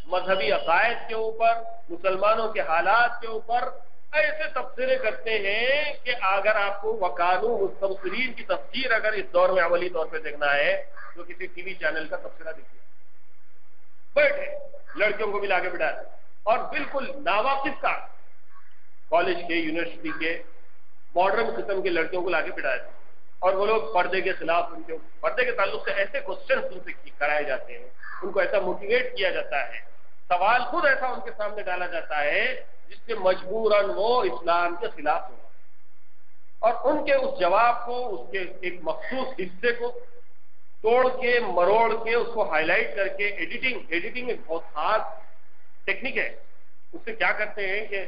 مذہبی عقائد کے اوپر، مسلمانوں کے حالات کے اوپر ایسے تبصرے کرتے ہیں کہ اگر آپ کو وَكَانُوا مُسْتَبْصِرِينَ کی تفسیر اگر اس دور میں عملی طور پہ دیکھنا ہے تو کسی ٹی وی چینل کا تبصرہ دیکھیے، بیٹھے لڑکیوں کو بھی لا کے بٹھایا، اور بالکل ناواقف کا کالج کے، یونیورسٹی کے، ماڈرن قسم کے لڑکیوں کو لا کے بٹھایا، اور وہ لوگ پردے کے خلاف، ان کے پردے کے تعلق سے ایسے کوسچنس ان سے کرائے جاتے ہیں، ان کو ایسا موٹیویٹ کیا جاتا ہے، سوال خود ایسا ان کے سامنے ڈالا جاتا ہے جس سے مجبوراً وہ اسلام کے خلاف ہو، اور ان کے اس جواب کو، اس کے ایک مخصوص حصے کو توڑ کے مروڑ کے اس کو ہائی لائٹ کر کے ایڈیٹنگ ایک بہت خاص ٹیکنیک ہے، اس سے کیا کرتے ہیں کہ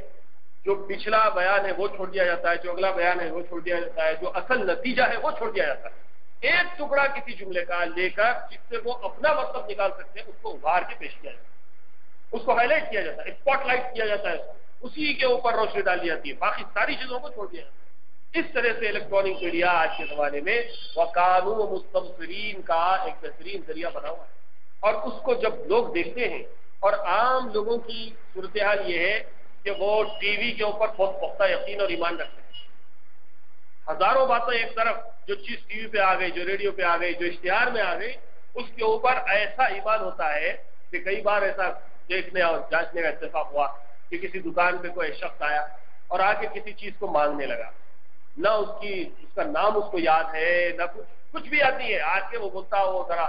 جو پچھلا بیان ہے وہ چھوڑ دیا جاتا ہے، جو اگلا بیان ہے وہ چھوڑ دیا جاتا ہے، جو اصل نتیجہ ہے وہ چھوڑ دیا جاتا ہے، ایک ٹکڑا کسی جملے کا لے کر جس سے وہ اپنا مطلب نکال سکتے ہیں اس کو ابھار کے پیش کیا جاتا ہے، اس کو ہائی لائٹ کیا جاتا ہے، اسپاٹ لائٹ کیا جاتا ہے، اسی کے اوپر روشنی ڈالی جاتی ہے، باقی ساری چیزوں کو چھوڑ دیا جاتا ہے۔ اس طرح سے الیکٹرانک میڈیا آج کے زمانے میں وَكَانُوا مُسْتَبْصِرِينَ کا ایک بہترین ذریعہ بنا ہوا ہے، اور اس کو جب لوگ دیکھتے ہیں، اور عام لوگوں کی صورتحال یہ ہے کہ وہ ٹی وی کے اوپر بہت پختہ یقین اور ایمان رکھتے ہیں، ہزاروں باتیں ایک طرف، جو چیز ٹی وی پہ آ گئی، جو ریڈیو پہ آ گئی، جو اشتہار میں آ گئی، اس کے اوپر ایسا ایمان ہوتا ہے کہ کئی بار ایسا دیکھنے اور جانچنے کا اتفاق ہوا کہ کسی دکان پہ کوئی شخص آیا اور آ کے کسی چیز کو مانگنے لگا، نہ اس کا نام اس کو یاد ہے، نہ کچھ بھی یاد نہیں ہے، آج کے وہ بولتا وہ ذرا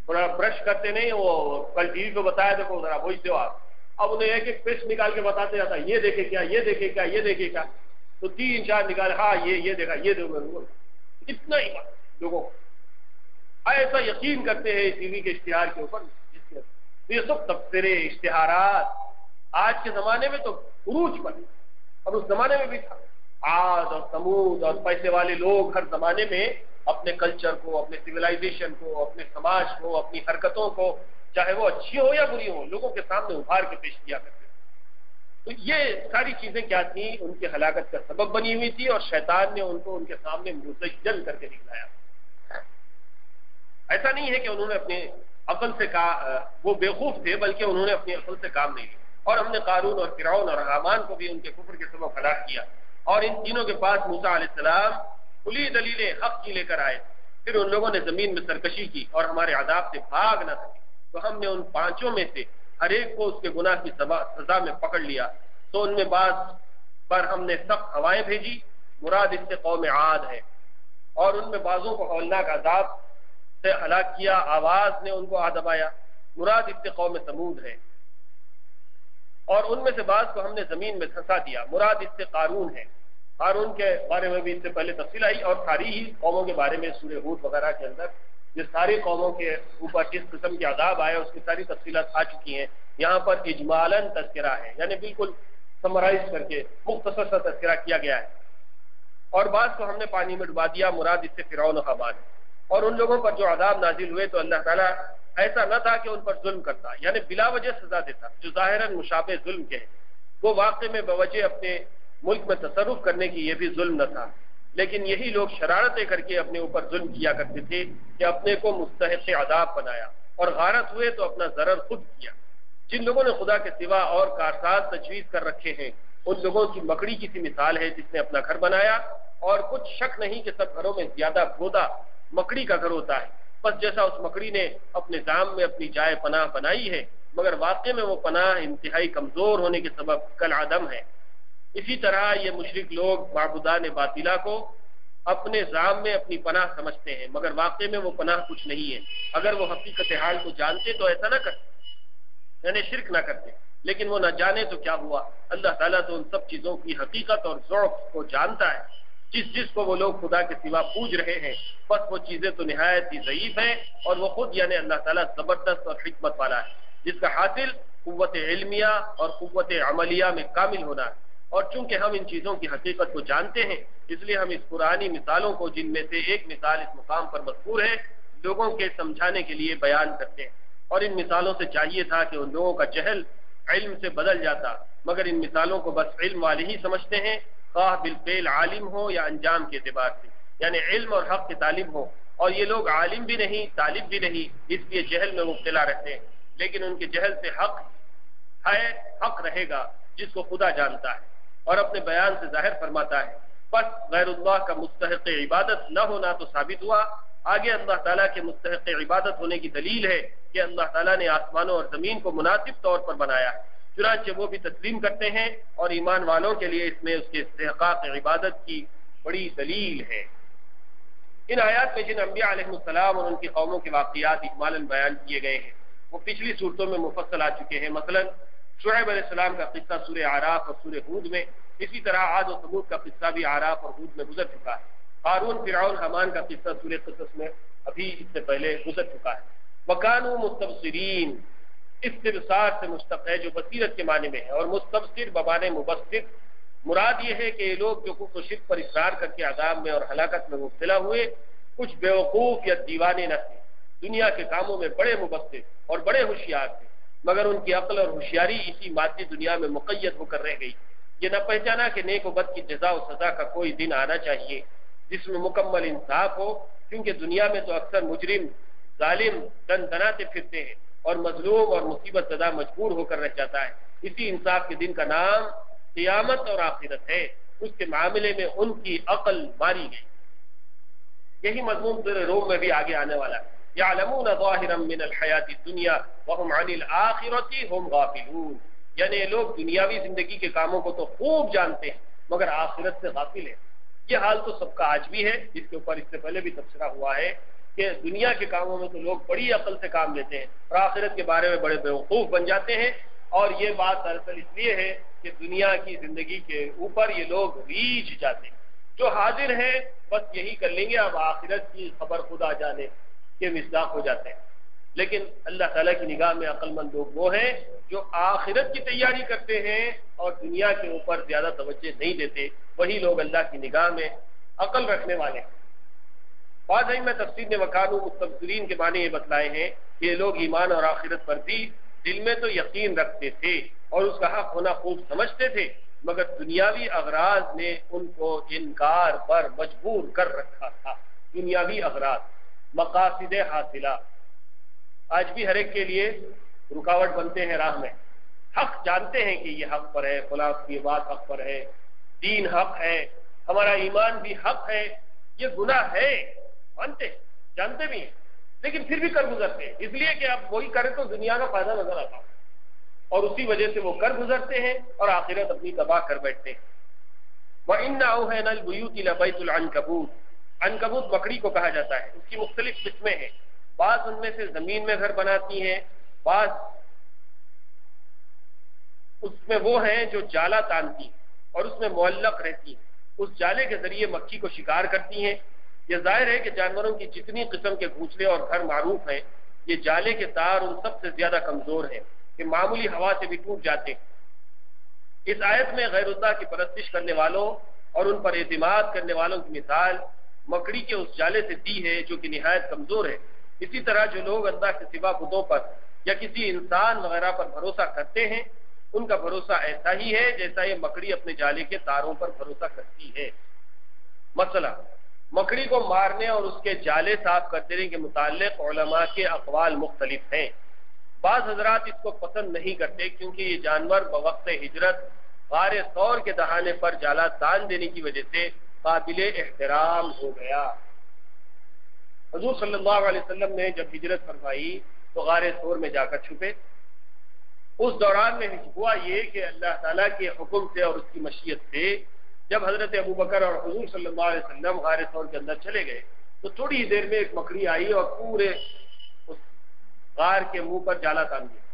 برش کرتے نہیں، وہ کل ٹی وی پہ بتایا دیکھو ذرا وہی سے آپ، اب انہیں ایک ایک پیسٹ نکال کے بتاتے جاتا، یہ دیکھے کیا، یہ دیکھے کیا، یہ دیکھے کیا، تو 3-4 نکالے، ہاں یہ دیکھا، یہ دیکھو، اتنا ہی لوگوں ایسا یقین کرتے ہیں ٹی وی کے اشتہار کے اوپر، جس کے یہ سب تبصرے، اشتہارات آج کے زمانے میں تو عروج پر، اور اس زمانے میں بھی تھا، عاد اور ثمود اور پیسے والے لوگ ہر زمانے میں اپنے کلچر کو، اپنے سویلائزیشن کو، اپنے سماج کو، اپنی حرکتوں کو، چاہے وہ اچھی ہو یا بری ہو، لوگوں کے سامنے ابھار کے پیش کیا کرتے تھے۔ تو یہ ساری چیزیں کیا تھیں، ان کی ہلاکت کا سبب بنی ہوئی تھی، اور شیطان نے ان کو ان کے سامنے مزین کر کے دکھلایا۔ ایسا نہیں ہے کہ انہوں نے اپنے عقل سے کہا، وہ بیوقوف تھے، بلکہ انہوں نے اپنی عقل سے کام نہیں لیا، اور ہم نے قارون اور فرعون اور حامان کو بھی ان کے کفر کے سبب ہلاک کیا، اور ان تینوں کے پاس موسیٰ علیہ السلام کھلی دلیل حق کی لے کر آئے، پھر ان لوگوں نے زمین میں سرکشی کی اور ہمارے عذاب سے بھاگ نہ سکے، تو ہم نے ان 5 میں سے ہر ایک کو اس کے گناہ کی سزا میں پکڑ لیا، تو ان میں بعض پر ہم نے سخت ہوائیں بھیجی، مراد اس سے قوم عاد ہے، اور ان میں بعضوں کو ہولناک عذاب سے ہلاک کیا، آواز نے ان کو دبایا، مراد اس سے قوم ثمود ہے، اور ان میں سے بعض کو ہم نے زمین میں دھنسا دیا، مراد اس سے قارون ہے۔ قارون کے بارے میں بھی اس سے پہلے تفصیل آئی، اور ساری ہی قوموں کے بارے میں سورہ ہود وغیرہ کے اندر یہ ساری قوموں کے اوپر کس قسم کے عذاب آئے اس کی ساری تفصیلات آ چکی ہیں۔ یہاں پر اجمالاً تذکرہ ہے، یعنی بالکل سمرائز کر کے مختصر سا تذکرہ کیا گیا ہے، اور بعض کو ہم نے پانی میں ڈبا دیا، مراد اس سے فرعون و حامان ہے۔ اور ان لوگوں پر جو عذاب نازل ہوئے تو اللہ تعالیٰ ایسا نہ تھا کہ ان پر ظلم کرتا، یعنی بلا وجہ سزا دیتا، جو ظاہراً مشابہ ظلم کے ہیں، وہ واقع میں بوجہ اپنے ملک میں تصرف کرنے کی یہ بھی ظلم نہ تھا، لیکن یہی لوگ شرارتیں کر کے اپنے اوپر ظلم کیا کرتے تھے کہ اپنے کو مستحق عذاب بنایا اور غارت ہوئے تو اپنا ضرر خود کیا۔ جن لوگوں نے خدا کے سوا اور کارساز تجویز کر رکھے ہیں ان لوگوں کی مکڑی کی سی مثال ہے جس نے اپنا گھر بنایا، اور کچھ شک نہیں کہ سب گھروں میں زیادہ گودا مکڑی کا گھر ہوتا ہے۔ بس جیسا اس مکڑی نے اپنے دام میں اپنی جائے پناہ بنائی ہے مگر واقع میں وہ پناہ انتہائی کمزور ہونے کے سبب کالعدم ہے، اسی طرح یہ مشرک لوگ معبودان باطلہ کو اپنے زام میں اپنی پناہ سمجھتے ہیں مگر واقع میں وہ پناہ کچھ نہیں ہے۔ اگر وہ حقیقت حال کو جانتے تو ایسا نہ کرتے، یعنی شرک نہ کرتے، لیکن وہ نہ جانے تو کیا ہوا، اللہ تعالیٰ تو ان سب چیزوں کی حقیقت اور ذوق کو جانتا ہے۔ جس کو وہ لوگ خدا کے سوا پوج رہے ہیں بس وہ چیزیں تو نہایت ہی ضعیف ہیں، اور وہ خود یعنی اللہ تعالیٰ زبردست اور حکمت والا ہے جس کا حاصل قوت علمیہ اور قوت عملیہ میں کامل ہونا ہے۔ اور چونکہ ہم ان چیزوں کی حقیقت کو جانتے ہیں اس لیے ہم اس پرانی مثالوں کو، جن میں سے ایک مثال اس مقام پر مذکور ہے، لوگوں کے سمجھانے کے لیے بیان کرتے ہیں۔ اور ان مثالوں سے چاہیے تھا کہ ان لوگوں کا جہل علم سے بدل جاتا، مگر ان مثالوں کو بس علم والے ہی سمجھتے ہیں، خواہ بالفعل عالم ہو یا انجام کے اعتبار سے، یعنی علم اور حق کے طالب ہو، اور یہ لوگ عالم بھی نہیں طالب بھی نہیں، اس لیے جہل میں مبتلا رہتے ہیں، لیکن ان کے جہل سے حق رہے گا جس کو خدا جانتا ہے اور اپنے بیان سے ظاہر فرماتا ہے۔ بس غیر اللہ کا مستحق عبادت نہ ہونا تو ثابت ہوا۔ آگے اللہ تعالیٰ کے مستحق عبادت ہونے کی دلیل ہے کہ اللہ تعالیٰ نے آسمانوں اور زمین کو مناسب طور پر بنایا ہے، چنانچہ وہ بھی تسلیم کرتے ہیں، اور ایمان والوں کے لیے اس میں اس کے استحقاق عبادت کی بڑی دلیل ہے۔ ان آیات میں جن انبیاء علیہ السلام اور ان کی قوموں کے واقعات اجمالاً بیان کیے گئے ہیں وہ پچھلی صورتوں میں مفصل آ چکے ہیں، مثلا شعیب علیہ السلام کا قصہ سورہ اعراف اور سورہ ہود میں، اسی طرح عاد و ثمود کا قصہ بھی اعراف اور ہود میں گزر چکا ہے، قارون فرعون حامان کا قصہ سورہ قصص میں ابھی اس سے پہلے گزر چکا ہے۔ وَكَانُوا مُسْتَبْصِرِينَ استبصار سے مشتق ہے جو بصیرت کے معنی میں ہے، اور مستبصر بمعنی مبصر، مراد یہ ہے کہ یہ لوگ جو کفر و شرک پر اصرار کر کے عذاب میں اور ہلاکت میں مبتلا ہوئے کچھ بیوقوف یا دیوانے نہ تھے، دنیا کے کاموں میں بڑے مبصر اور بڑے ہوشیار تھے، مگر ان کی عقل اور ہوشیاری اسی مادی دنیا میں مقید ہو کر رہ گئی۔ یہ نہ پہچانا کہ نیک و بد کی جزا و سزا کا کوئی دن آنا چاہیے جس میں مکمل انصاف ہو، کیونکہ دنیا میں تو اکثر مجرم ظالم دن دناتے پھرتے ہیں اور مظلوم اور مصیبت زدہ مجبور ہو کر رہ جاتا ہے۔ اسی انصاف کے دن کا نام قیامت اور آخرت ہے، اس کے معاملے میں ان کی عقل ماری گئی۔ یہی مضمون سورہ روم میں بھی آگے آنے والا ہے، یعلمون ظاہرا من الحیات الدنیا وهم عن الآخرۃ هم غافلون، یعنی لوگ دنیاوی زندگی کے کاموں کو تو خوب جانتے ہیں مگر آخرت سے غافل ہیں۔ یہ حال تو سب کا آج بھی ہے، جس کے اوپر اس سے پہلے بھی تبصرہ ہوا ہے کہ دنیا کے کاموں میں تو لوگ بڑی عقل سے کام لیتے ہیں اور آخرت کے بارے میں بڑے بیوقوف بن جاتے ہیں، اور یہ بات دراصل اس لیے ہے کہ دنیا کی زندگی کے اوپر یہ لوگ ریچھ جاتے ہیں، جو حاضر ہیں بس یہی کر لیں گے، اب آخرت کی خبر خدا جانے کے مصداق ہو جاتے ہیں۔ لیکن اللہ تعالیٰ کی نگاہ میں عقل مند لوگ وہ ہیں جو آخرت کی تیاری کرتے ہیں اور دنیا کے اوپر زیادہ توجہ نہیں دیتے، وہی لوگ اللہ کی نگاہ میں عقل رکھنے والے ہیں۔ بعض میں تفسیر نے وکانوا مستبصرین کے معنی یہ بتلائے ہیں کہ یہ لوگ ایمان اور آخرت پر بھی دل میں تو یقین رکھتے تھے اور اس کا حق ہونا خوب سمجھتے تھے، مگر دنیاوی اغراض نے ان کو انکار پر مجبور کر رکھا تھا۔ دنیاوی اغراض، مقاصد حاصلہ آج بھی ہر ایک کے لیے رکاوٹ بنتے ہیں راہ میں۔ حق جانتے ہیں کہ یہ حق پر ہے، فلاں کی بات حق پر ہے، دین حق ہے، ہمارا ایمان بھی حق ہے، یہ گناہ ہے، مانتے ہیں، جانتے بھی ہیں، لیکن پھر بھی کر گزرتے ہیں، اس لیے کہ اب وہی کرے تو دنیا کا فائدہ نظر آتا ہے، اور اسی وجہ سے وہ کر گزرتے ہیں اور آخرت اپنی تباہ کر بیٹھتے ہیں۔ وَإِنَّ أَوْهَنَ الْبُيُوتِ لَبَيْتُ الْعَنْكَبُوتِ، عنکبوت مکڑی کو کہا جاتا ہے، اس کی مختلف قسمیں ہیں، بعض ان میں سے زمین میں گھر بناتی ہیں، بعض اس میں وہ ہیں جو جالا تانتی ہیں اور اس میں معلق رہتی ہیں، اس جالے کے ذریعے مکھی کو شکار کرتی ہیں۔ یہ ظاہر ہے کہ جانوروں کی جتنی قسم کے گھونسلے اور گھر معروف ہیں، یہ جالے کے تار ان سب سے زیادہ کمزور ہیں کہ معمولی ہوا سے بھی ٹوٹ جاتے ہیں۔ اس آیت میں غیر اللہ کی پرستش کرنے والوں اور ان پر اعتماد کرنے والوں کی مثال مکڑی کے اس جالے سے دی ہے جو کہ نہایت کمزور ہے۔ اسی طرح جو لوگ اللہ کے سوا بتوں پر یا کسی انسان وغیرہ پر بھروسہ کرتے ہیں ان کا بھروسہ ایسا ہی ہے جیسا یہ مکڑی اپنے جالے کے تاروں پر بھروسہ کرتی ہے۔ مسئلہ مکڑی کو مارنے اور اس کے جالے صاف کر دینے کے متعلق علماء کے اقوال مختلف ہیں۔ بعض حضرات اس کو پسند نہیں کرتے کیونکہ یہ جانور بوقت ہجرت غار ثور کے دہانے پر جالا تان دینے کی وجہ سے قابل احترام ہو گیا۔ حضور صلی اللہ علیہ وسلم نے جب ہجرت فرمائی تو غار ثور میں جا کر چھپے۔ اس دوران میں ہوا یہ کہ اللہ تعالیٰ کے حکم سے اور اس کی مشیت سے جب حضرت ابوبکر اور حضور صلی اللہ علیہ وسلم غار ثور کے اندر چلے گئے تو تھوڑی ہی دیر میں ایک مکڑی آئی اور پورے اس غار کے منہ پر جالا تان دیا۔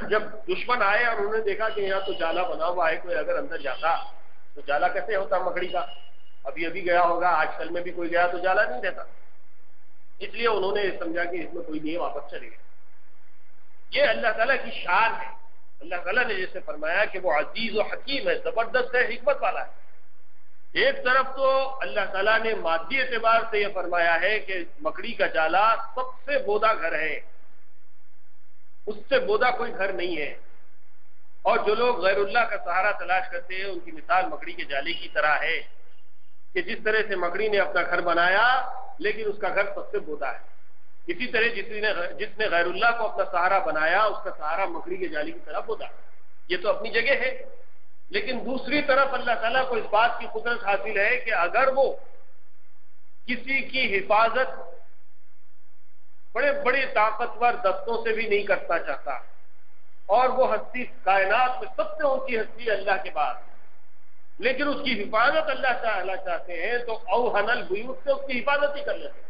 جب دشمن آئے اور انہوں نے دیکھا کہ یہاں تو جالا بنا ہوا ہے، کوئی اگر اندر جاتا تو جالا کیسے ہوتا مکڑی کا، ابھی ابھی گیا ہوگا، آج کل میں بھی کوئی گیا تو جالا نہیں رہتا، اس لیے انہوں نے سمجھا کہ اس میں کوئی نہیں، واپس چلے گئے۔ یہ اللہ تعالیٰ کی شان ہے۔ اللہ تعالیٰ نے جیسے فرمایا کہ وہ عزیز و حکیم ہے، زبردست ہے، حکمت والا ہے۔ ایک طرف تو اللہ تعالیٰ نے مادی اعتبار سے یہ فرمایا ہے کہ مکڑی کا جالا سب سے بودا گھر ہے، اس سے بودا کوئی گھر نہیں ہے، اور جو لوگ غیر اللہ کا سہارا تلاش کرتے ہیں ان کی مثال مکڑی کے جالے کی طرح ہے کہ جس طرح سے مکڑی نے اپنا گھر بنایا لیکن اس کا گھر سب سے بودا ہے، اسی طرح جس نے غیر اللہ کو اپنا سہارا بنایا اس کا سہارا مکڑی کے جالے کی طرح بودا۔ یہ تو اپنی جگہ ہے، لیکن دوسری طرف اللہ تعالیٰ کو اس بات کی قدرت حاصل ہے کہ اگر وہ کسی کی حفاظت بڑے بڑے طاقتور دستوں سے بھی نہیں کرنا چاہتا، اور وہ ہستی کائنات میں سب سے اونچی ہستی اللہ کے بعد، لیکن اس کی حفاظت اللہ تعالیٰ چاہتے ہیں تو اوہن البیوت سے اس کی حفاظت ہی کر لیتے ہیں۔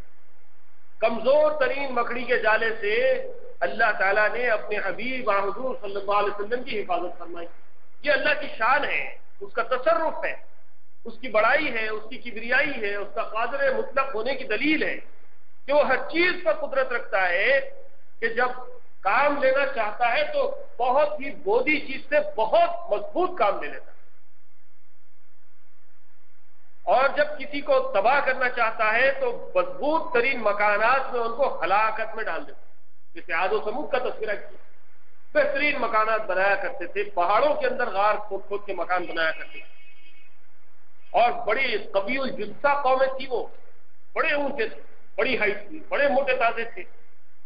کمزور ترین مکڑی کے جالے سے اللہ تعالیٰ نے اپنے حبیب حضور صلی اللہ علیہ وسلم کی حفاظت فرمائی۔ یہ اللہ کی شان ہے، اس کا تصرف ہے، اس کی بڑائی ہے، اس کی کبریائی ہے، اس کا قادر مطلق ہونے کی دلیل ہے کہ وہ ہر چیز پر قدرت رکھتا ہے کہ جب کام لینا چاہتا ہے تو بہت ہی بودی چیز سے بہت مضبوط کام لے لیتا ہے، اور جب کسی کو تباہ کرنا چاہتا ہے تو مضبوط ترین مکانات میں ان کو ہلاکت میں ڈال دیتا ہے۔ جیسے عاد و ثمود کا تذکرہ کیا، بہترین مکانات بنایا کرتے تھے، پہاڑوں کے اندر غار کھود کھود کے مکان بنایا کرتے تھے، اور بڑی قوی الجثہ قومیں تھی، وہ بڑے اونچے تھے، بڑی ہائٹ تھی، بڑے موٹے تازے تھے،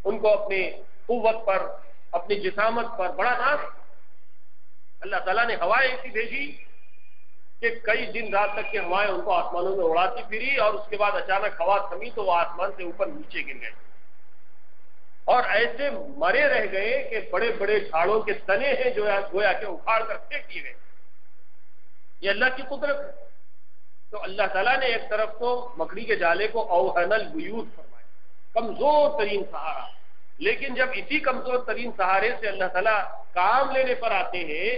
ان کو اپنی قوت پر اپنی جسامت پر بڑا ناز۔ اللہ تعالیٰ نے ہوائیں ایسی بھیجی کہ کئی دن رات تک کی ہوائیں ان کو آسمانوں میں اڑاتی پھری، اور اس کے بعد اچانک ہوا تھمی تو وہ آسمان سے اوپر نیچے گر گئے، اور ایسے مرے رہ گئے کہ بڑے بڑے جھاڑوں کے تنے ہیں جو گویا کہ اکھاڑ کر پھینک دیے گئے۔ یہ اللہ کی قدرت ہے۔ تو اللہ تعالیٰ نے ایک طرف تو مکڑی کے جالے کو اوہن البیوت فرمایا، کمزور ترین سہارا، لیکن جب اسی کمزور ترین سہارے سے اللہ تعالیٰ کام لینے پر آتے ہیں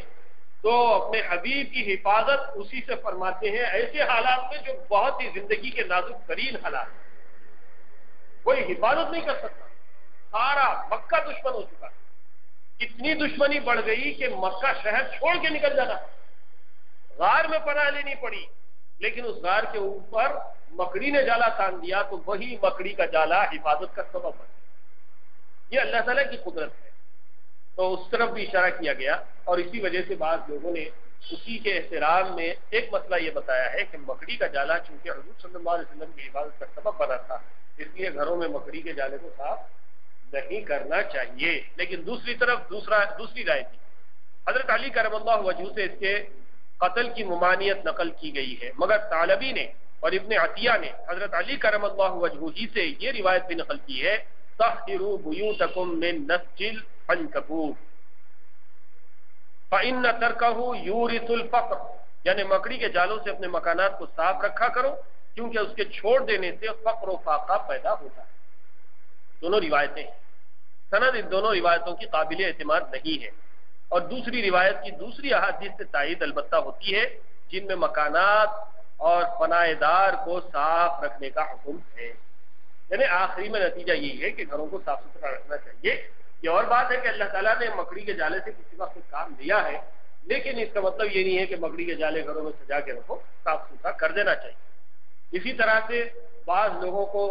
تو اپنے حبیب کی حفاظت اسی سے فرماتے ہیں، ایسے حالات میں جو بہت ہی زندگی کے نازک ترین حالات، کوئی حفاظت نہیں کر سکتا، سارا مکہ دشمن ہو چکا، اتنی دشمنی بڑھ گئی کہ مکہ شہر چھوڑ کے نکل جانا، غار میں پناہ لینی پڑی، لیکن اس غار کے اوپر مکڑی نے جالا تان دیا تو وہی مکڑی کا جالا حفاظت کا سبب بن گیا۔ یہ اللہ تعالیٰ کی قدرت ہے، تو اس طرف بھی اشارہ کیا گیا، اور اسی وجہ سے بعض لوگوں نے اسی کے احترام میں ایک مسئلہ یہ بتایا ہے کہ مکڑی کا جالا چونکہ حضور صلی اللہ علیہ وسلم کی حفاظت کا سبب بنا تھا، اس لیے گھروں میں مکڑی کے جالے کو صاف نہیں کرنا چاہیے۔ لیکن دوسری طرف دوسری رائے تھی، حضرت علی کرم اللہ وجہ سے اس کے قتل کی ممانعت نقل کی گئی ہے، مگر طالبی نے اور ابن عطیہ نے حضرت علی کرم اللہ وجہ سے یہ روایت بھی نقل کی ہے، طہروا بیوتکم من نسج العنکبوت فإن ترکہ یورث الفقر، یعنی مکڑی کے جالوں سے اپنے مکانات کو صاف رکھا کرو کیونکہ اس کے چھوڑ دینے سے فقر و فاقہ پیدا ہوتا ہے۔ دونوں روایتیں، سند ان دونوں روایتوں کی قابل اعتماد نہیں ہے، اور دوسری روایت کی دوسری احادیث سے تائید البتہ ہوتی ہے جن میں مکانات اور پناہ دار کو صاف رکھنے کا حکم ہے۔ یعنی آخری میں نتیجہ یہی ہے کہ گھروں کو صاف ستھرا رکھنا چاہیے۔ یہ اور بات ہے کہ اللہ تعالیٰ نے مکڑی کے جالے سے کسی کا کوئی کام دیا ہے، لیکن اس کا مطلب یہ نہیں ہے کہ مکڑی کے جالے گھروں میں سجا کے رکھو، صاف ستھرا کر دینا چاہیے۔ اسی طرح سے بعض لوگوں کو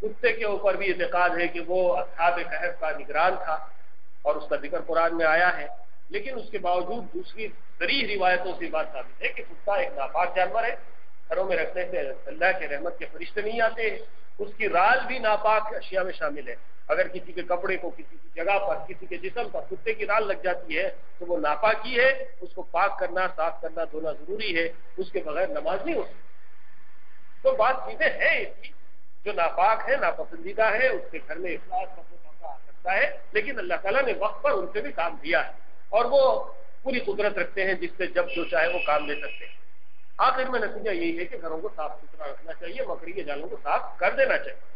کتے کے اوپر بھی اعتقاد ہے کہ وہ اصحاب کہف کا نگران تھا، اور اس کا ذکر قرآن میں آیا ہے، لیکن اس کے باوجود دوسری صریح روایتوں سے بات ثابت ہے کہ کتا ایک ناپاک جانور ہے، گھروں میں رکھنے سے اللہ کے رحمت کے فرشتے نہیں آتے ہیں۔ اس کی رال بھی ناپاک اشیاء میں شامل ہے۔ اگر کسی کے کپڑے کو کسی کی جگہ پر، کسی کے جسم پر کتے کی رال لگ جاتی ہے تو وہ ناپاکی ہے، اس کو پاک کرنا، صاف کرنا، دھونا ضروری ہے، اس کے بغیر نماز نہیں ہو سکتی۔ تو بات چیزیں ہیں ایسی جو ناپاک ہے، ناپسندیدہ ہے، اس کے گھر میں اخلاص آ سکتا ہے، لیکن اللہ تعالیٰ نے وقت پر ان سے بھی کام دیا ہے اور وہ پوری قدرت رکھتے ہیں جس سے جب جو چاہے وہ کام لے سکتے ہیں۔ آخر میں نتیجہ یہی ہے کہ گھروں کو صاف ستھرا رکھنا چاہیے، مکڑی کے جالوں کو صاف کر دینا چاہیے۔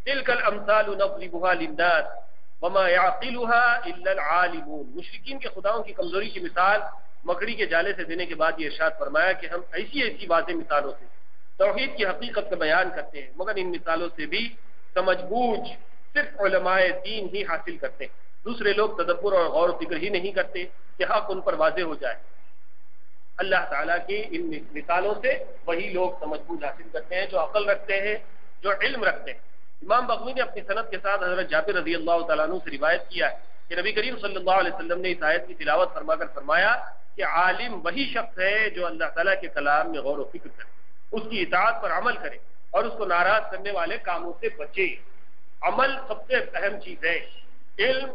تلک الامثال نضربها للناس وما يعقلها الا العالمون۔ مشرکین کے خداؤں کی کمزوری کی مثال مکڑی کے جالے سے دینے کے بعد یہ ارشاد فرمایا کہ ہم ایسی واضح مثالوں سے توحید کی حقیقت کا بیان کرتے ہیں، مگر ان مثالوں سے بھی سمجھ بوجھ صرف علماء دین ہی حاصل کرتے ہیں۔ دوسرے لوگ تدبر اور غور و فکر ہی نہیں کرتے کہ حق ان پر واضح ہو جائے۔ اللہ تعالیٰ کی ان مثالوں سے وہی لوگ سمجھ بوجھ حاصل کرتے ہیں جو عقل رکھتے ہیں، جو علم رکھتے ہیں۔ امام بغوی نے اپنی سند کے ساتھ حضرت جابر رضی اللہ تعالیٰ عنہ سے روایت کیا ہے کہ نبی کریم صلی اللہ علیہ وسلم نے اس آیت کی تلاوت فرما کر فرمایا کہ عالم وہی شخص ہے جو اللہ تعالیٰ کے کلام میں غور و فکر کرے، اس کی اطاعت پر عمل کرے اور اس کو ناراض کرنے والے کاموں سے بچے۔ عمل سب سے اہم چیز ہے۔ علم،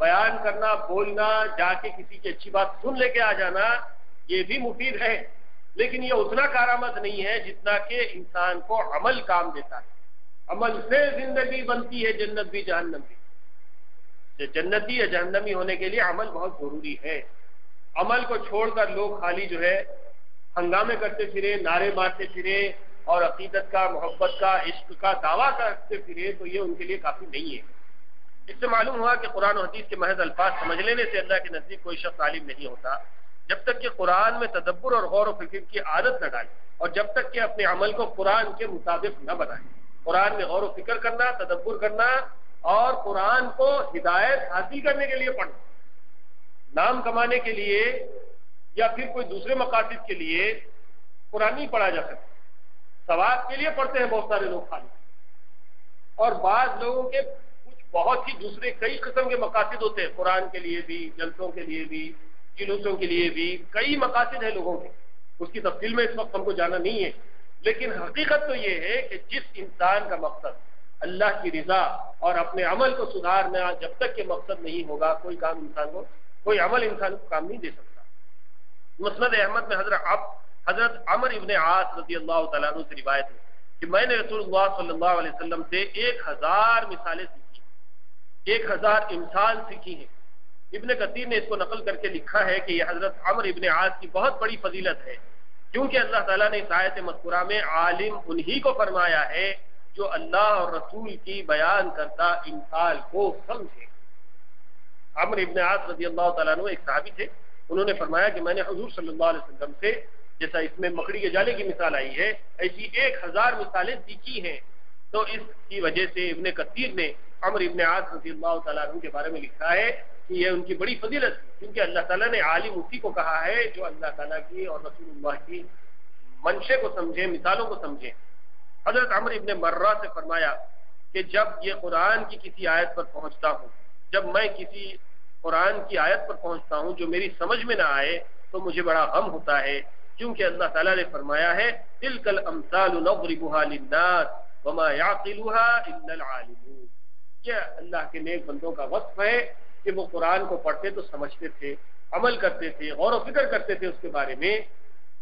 بیان کرنا، بولنا، جا کے کسی کی اچھی بات سن لے کے آ جانا، یہ بھی مفید ہے، لیکن یہ اتنا کارآمد نہیں ہے جتنا کہ انسان کو عمل کام دیتا ہے۔ عمل سے زندگی بنتی ہے، جنت بھی جہنم بھی۔ جنتی یا جہنمی ہونے کے لیے عمل بہت ضروری ہے۔ عمل کو چھوڑ کر لوگ خالی جو ہے ہنگامے کرتے پھرے، نعرے مارتے پھرے اور عقیدت کا، محبت کا، عشق کا دعویٰ کرتے پھرے تو یہ ان کے لیے کافی نہیں ہے۔ اس سے معلوم ہوا کہ قرآن و حدیث کے محض الفاظ سمجھ لینے سے اللہ کے نزدیک کوئی شخص عالم نہیں ہوتا، جب تک کہ قرآن میں تدبر اور غور و فکر کی عادت نہ ڈالے اور جب تک کہ اپنے عمل کو قرآن کے مطابق نہ بنائے۔ قرآن میں غور و فکر کرنا، تدبر کرنا اور قرآن کو ہدایت حاصل کرنے کے لیے پڑھنا، نام کمانے کے لیے یا پھر کوئی دوسرے مقاصد کے لیے قرآن نہیں پڑھا جا سکتا۔ ثواب کے لیے پڑھتے ہیں بہت سارے لوگ خالی، اور بعض لوگوں کے کچھ بہت ہی دوسرے کئی قسم کے مقاصد ہوتے ہیں، قرآن کے لیے بھی، جلسوں کے لیے بھی، جلوسوں کے لیے بھی کئی مقاصد ہیں لوگوں کے۔ اس کی تفصیل میں اس وقت ہم کو جانا نہیں ہے، لیکن حقیقت تو یہ ہے کہ جس انسان کا مقصد اللہ کی رضا اور اپنے عمل کو سدھارنا، جب تک کہ مقصد نہیں ہوگا کوئی عمل انسان کو کام نہیں دے سکتا۔ مسند احمد میں حضرت عمر ابن عاص رضی اللہ تعالیٰ عنہ سے روایت ہے کہ میں نے رسول اللہ صلی اللہ علیہ وسلم سے 1000 مثالیں سیکھی، 1000 امثال سیکھی ہیں۔ ابن کثیر نے اس کو نقل کر کے لکھا ہے کہ یہ حضرت عمر ابن عاص کی بہت بڑی فضیلت ہے، کیونکہ اللہ تعالیٰ نے اس آیت مذکورہ میں عالم انہی کو فرمایا ہے جو اللہ اور رسول کی بیان کرتا امثال کو سمجھے۔ عمر ابن عاص رضی اللہ تعالیٰ عنہ ایک صحابی تھے، انہوں نے فرمایا کہ میں نے حضور صلی اللہ علیہ وسلم سے، جیسا اس میں مکڑی کے جالے کی مثال آئی ہے، ایسی 1000 مثالیں سیکھی ہیں۔ تو اس کی وجہ سے ابن کثیر نے عمر ابن عاص رضی اللہ تعالیٰ عنہ کے بارے میں لکھا ہے کہ یہ ان کی بڑی فضیلت ہے، کیونکہ اللہ تعالیٰ نے عالم اسی کو کہا ہے جو اللہ تعالیٰ کی اور رسول اللہ کی منشے کو سمجھے، مثالوں کو سمجھے۔ حضرت عمر ابن مرہ سے فرمایا کہ جب یہ قرآن کی کسی آیت پر پہنچتا ہوں، جب میں کسی قرآن کی آیت پر پہنچتا ہوں جو میری سمجھ میں نہ آئے تو مجھے بڑا غم ہوتا ہے، کیونکہ اللہ تعالیٰ نے فرمایا ہے تلک الامثال نضربها للناس وما يعقلها الا العالمون۔ یہ اللہ کے نیک بندوں کا وصف ہے کہ وہ قرآن کو پڑھتے تو سمجھتے تھے، عمل کرتے تھے، غور و فکر کرتے تھے اس کے بارے میں،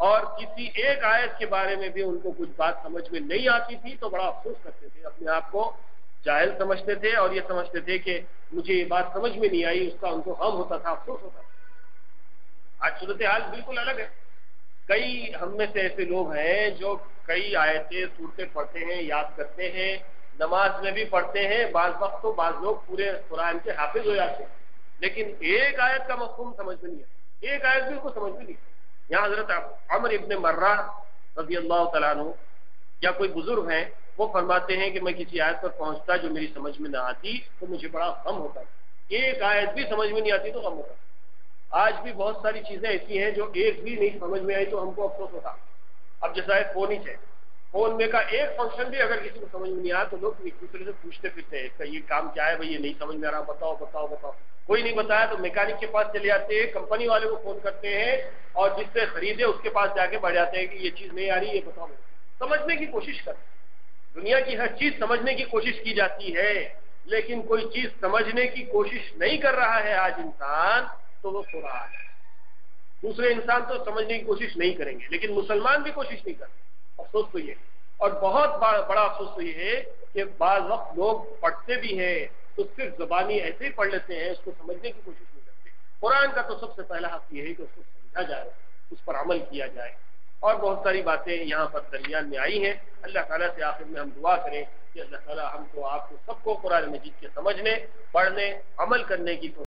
اور کسی ایک آیت کے بارے میں بھی ان کو کچھ بات سمجھ میں نہیں آتی تھی تو بڑا افسوس کرتے تھے، اپنے آپ کو جاہل سمجھتے تھے اور یہ سمجھتے تھے کہ مجھے یہ بات سمجھ میں نہیں آئی، اس کا ان کو غم ہوتا تھا، افسوس ہوتا تھا۔ آج صورتحال بالکل الگ ہے۔ کئی ہم میں سے ایسے لوگ ہیں جو کئی آیتیں، سورتیں پڑھتے ہیں، یاد کرتے ہیں، نماز میں بھی پڑھتے ہیں، بعض وقت تو بعض لوگ پورے قرآن کے حافظ ہو جاتے ہیں، لیکن ایک آیت کا مفہوم سمجھ میں نہیں ہے، ایک آیت بھی ان کو سمجھ میں نہیں ہے۔ یہاں حضرت عمر ابن مرہ رضی اللہ تعالیٰ عنہ یا کوئی بزرگ ہیں، وہ فرماتے ہیں کہ میں کسی آیت پر پہنچتا جو میری سمجھ میں نہ آتی تو مجھے بڑا غم ہوتا، ایک آیت بھی سمجھ میں نہیں آتی تو غم ہوتا۔ آج بھی بہت ساری چیزیں ایسی ہیں جو ایک بھی نہیں سمجھ میں آئی تو ہم کو افسوس ہوتا۔ اب جیسا ہے فون ہی ہے، فون میں کا ایک فنکشن بھی اگر کسی کو سمجھ میں نہیں آیا تو لوگ ایک دوسرے سے پوچھتے پھرتے ہیں اس کا یہ کام کیا ہے، بھائی یہ نہیں سمجھ میں آ رہا، بتاؤ بتاؤ بتاؤ۔ کوئی نہیں بتایا تو میکینک کے پاس چلے جاتے ہیں، کمپنی والے کو فون کرتے ہیں اور جس سے خریدے اس کے پاس جا کے بڑھ جاتے ہیں کہ یہ چیز نہیں آ رہی، یہ بتاؤ۔ سمجھنے کی کوشش کرتے ہیں، دنیا کی ہر چیز سمجھنے کی کوشش کی جاتی ہے، لیکن کوئی چیز سمجھنے کی کوشش نہیں کر رہا ہے آج انسان تو وہ سو رہا ہے۔ دوسرے انسان تو سمجھنے کی کوشش نہیں کریں گے، لیکن مسلمان بھی کوشش نہیں کرتے۔ افسوس تو یہ، اور بہت بڑا افسوس تو یہ ہے کہ بعض وقت لوگ پڑھتے بھی ہیں تو صرف زبانی ایسے ہی پڑھ لیتے ہیں، اس کو سمجھنے کی کوشش نہیں کرتے۔ قرآن کا تو سب سے پہلا حق یہ ہے کہ اس کو سمجھا جائے، اس پر عمل کیا جائے، اور بہت ساری باتیں یہاں پر درمیان میں آئی ہیں۔ اللہ تعالیٰ سے آخر میں ہم دعا کریں کہ اللہ تعالیٰ ہم کو، آپ کو، سب کو قرآن مجید کے سمجھنے، پڑھنے، عمل کرنے کی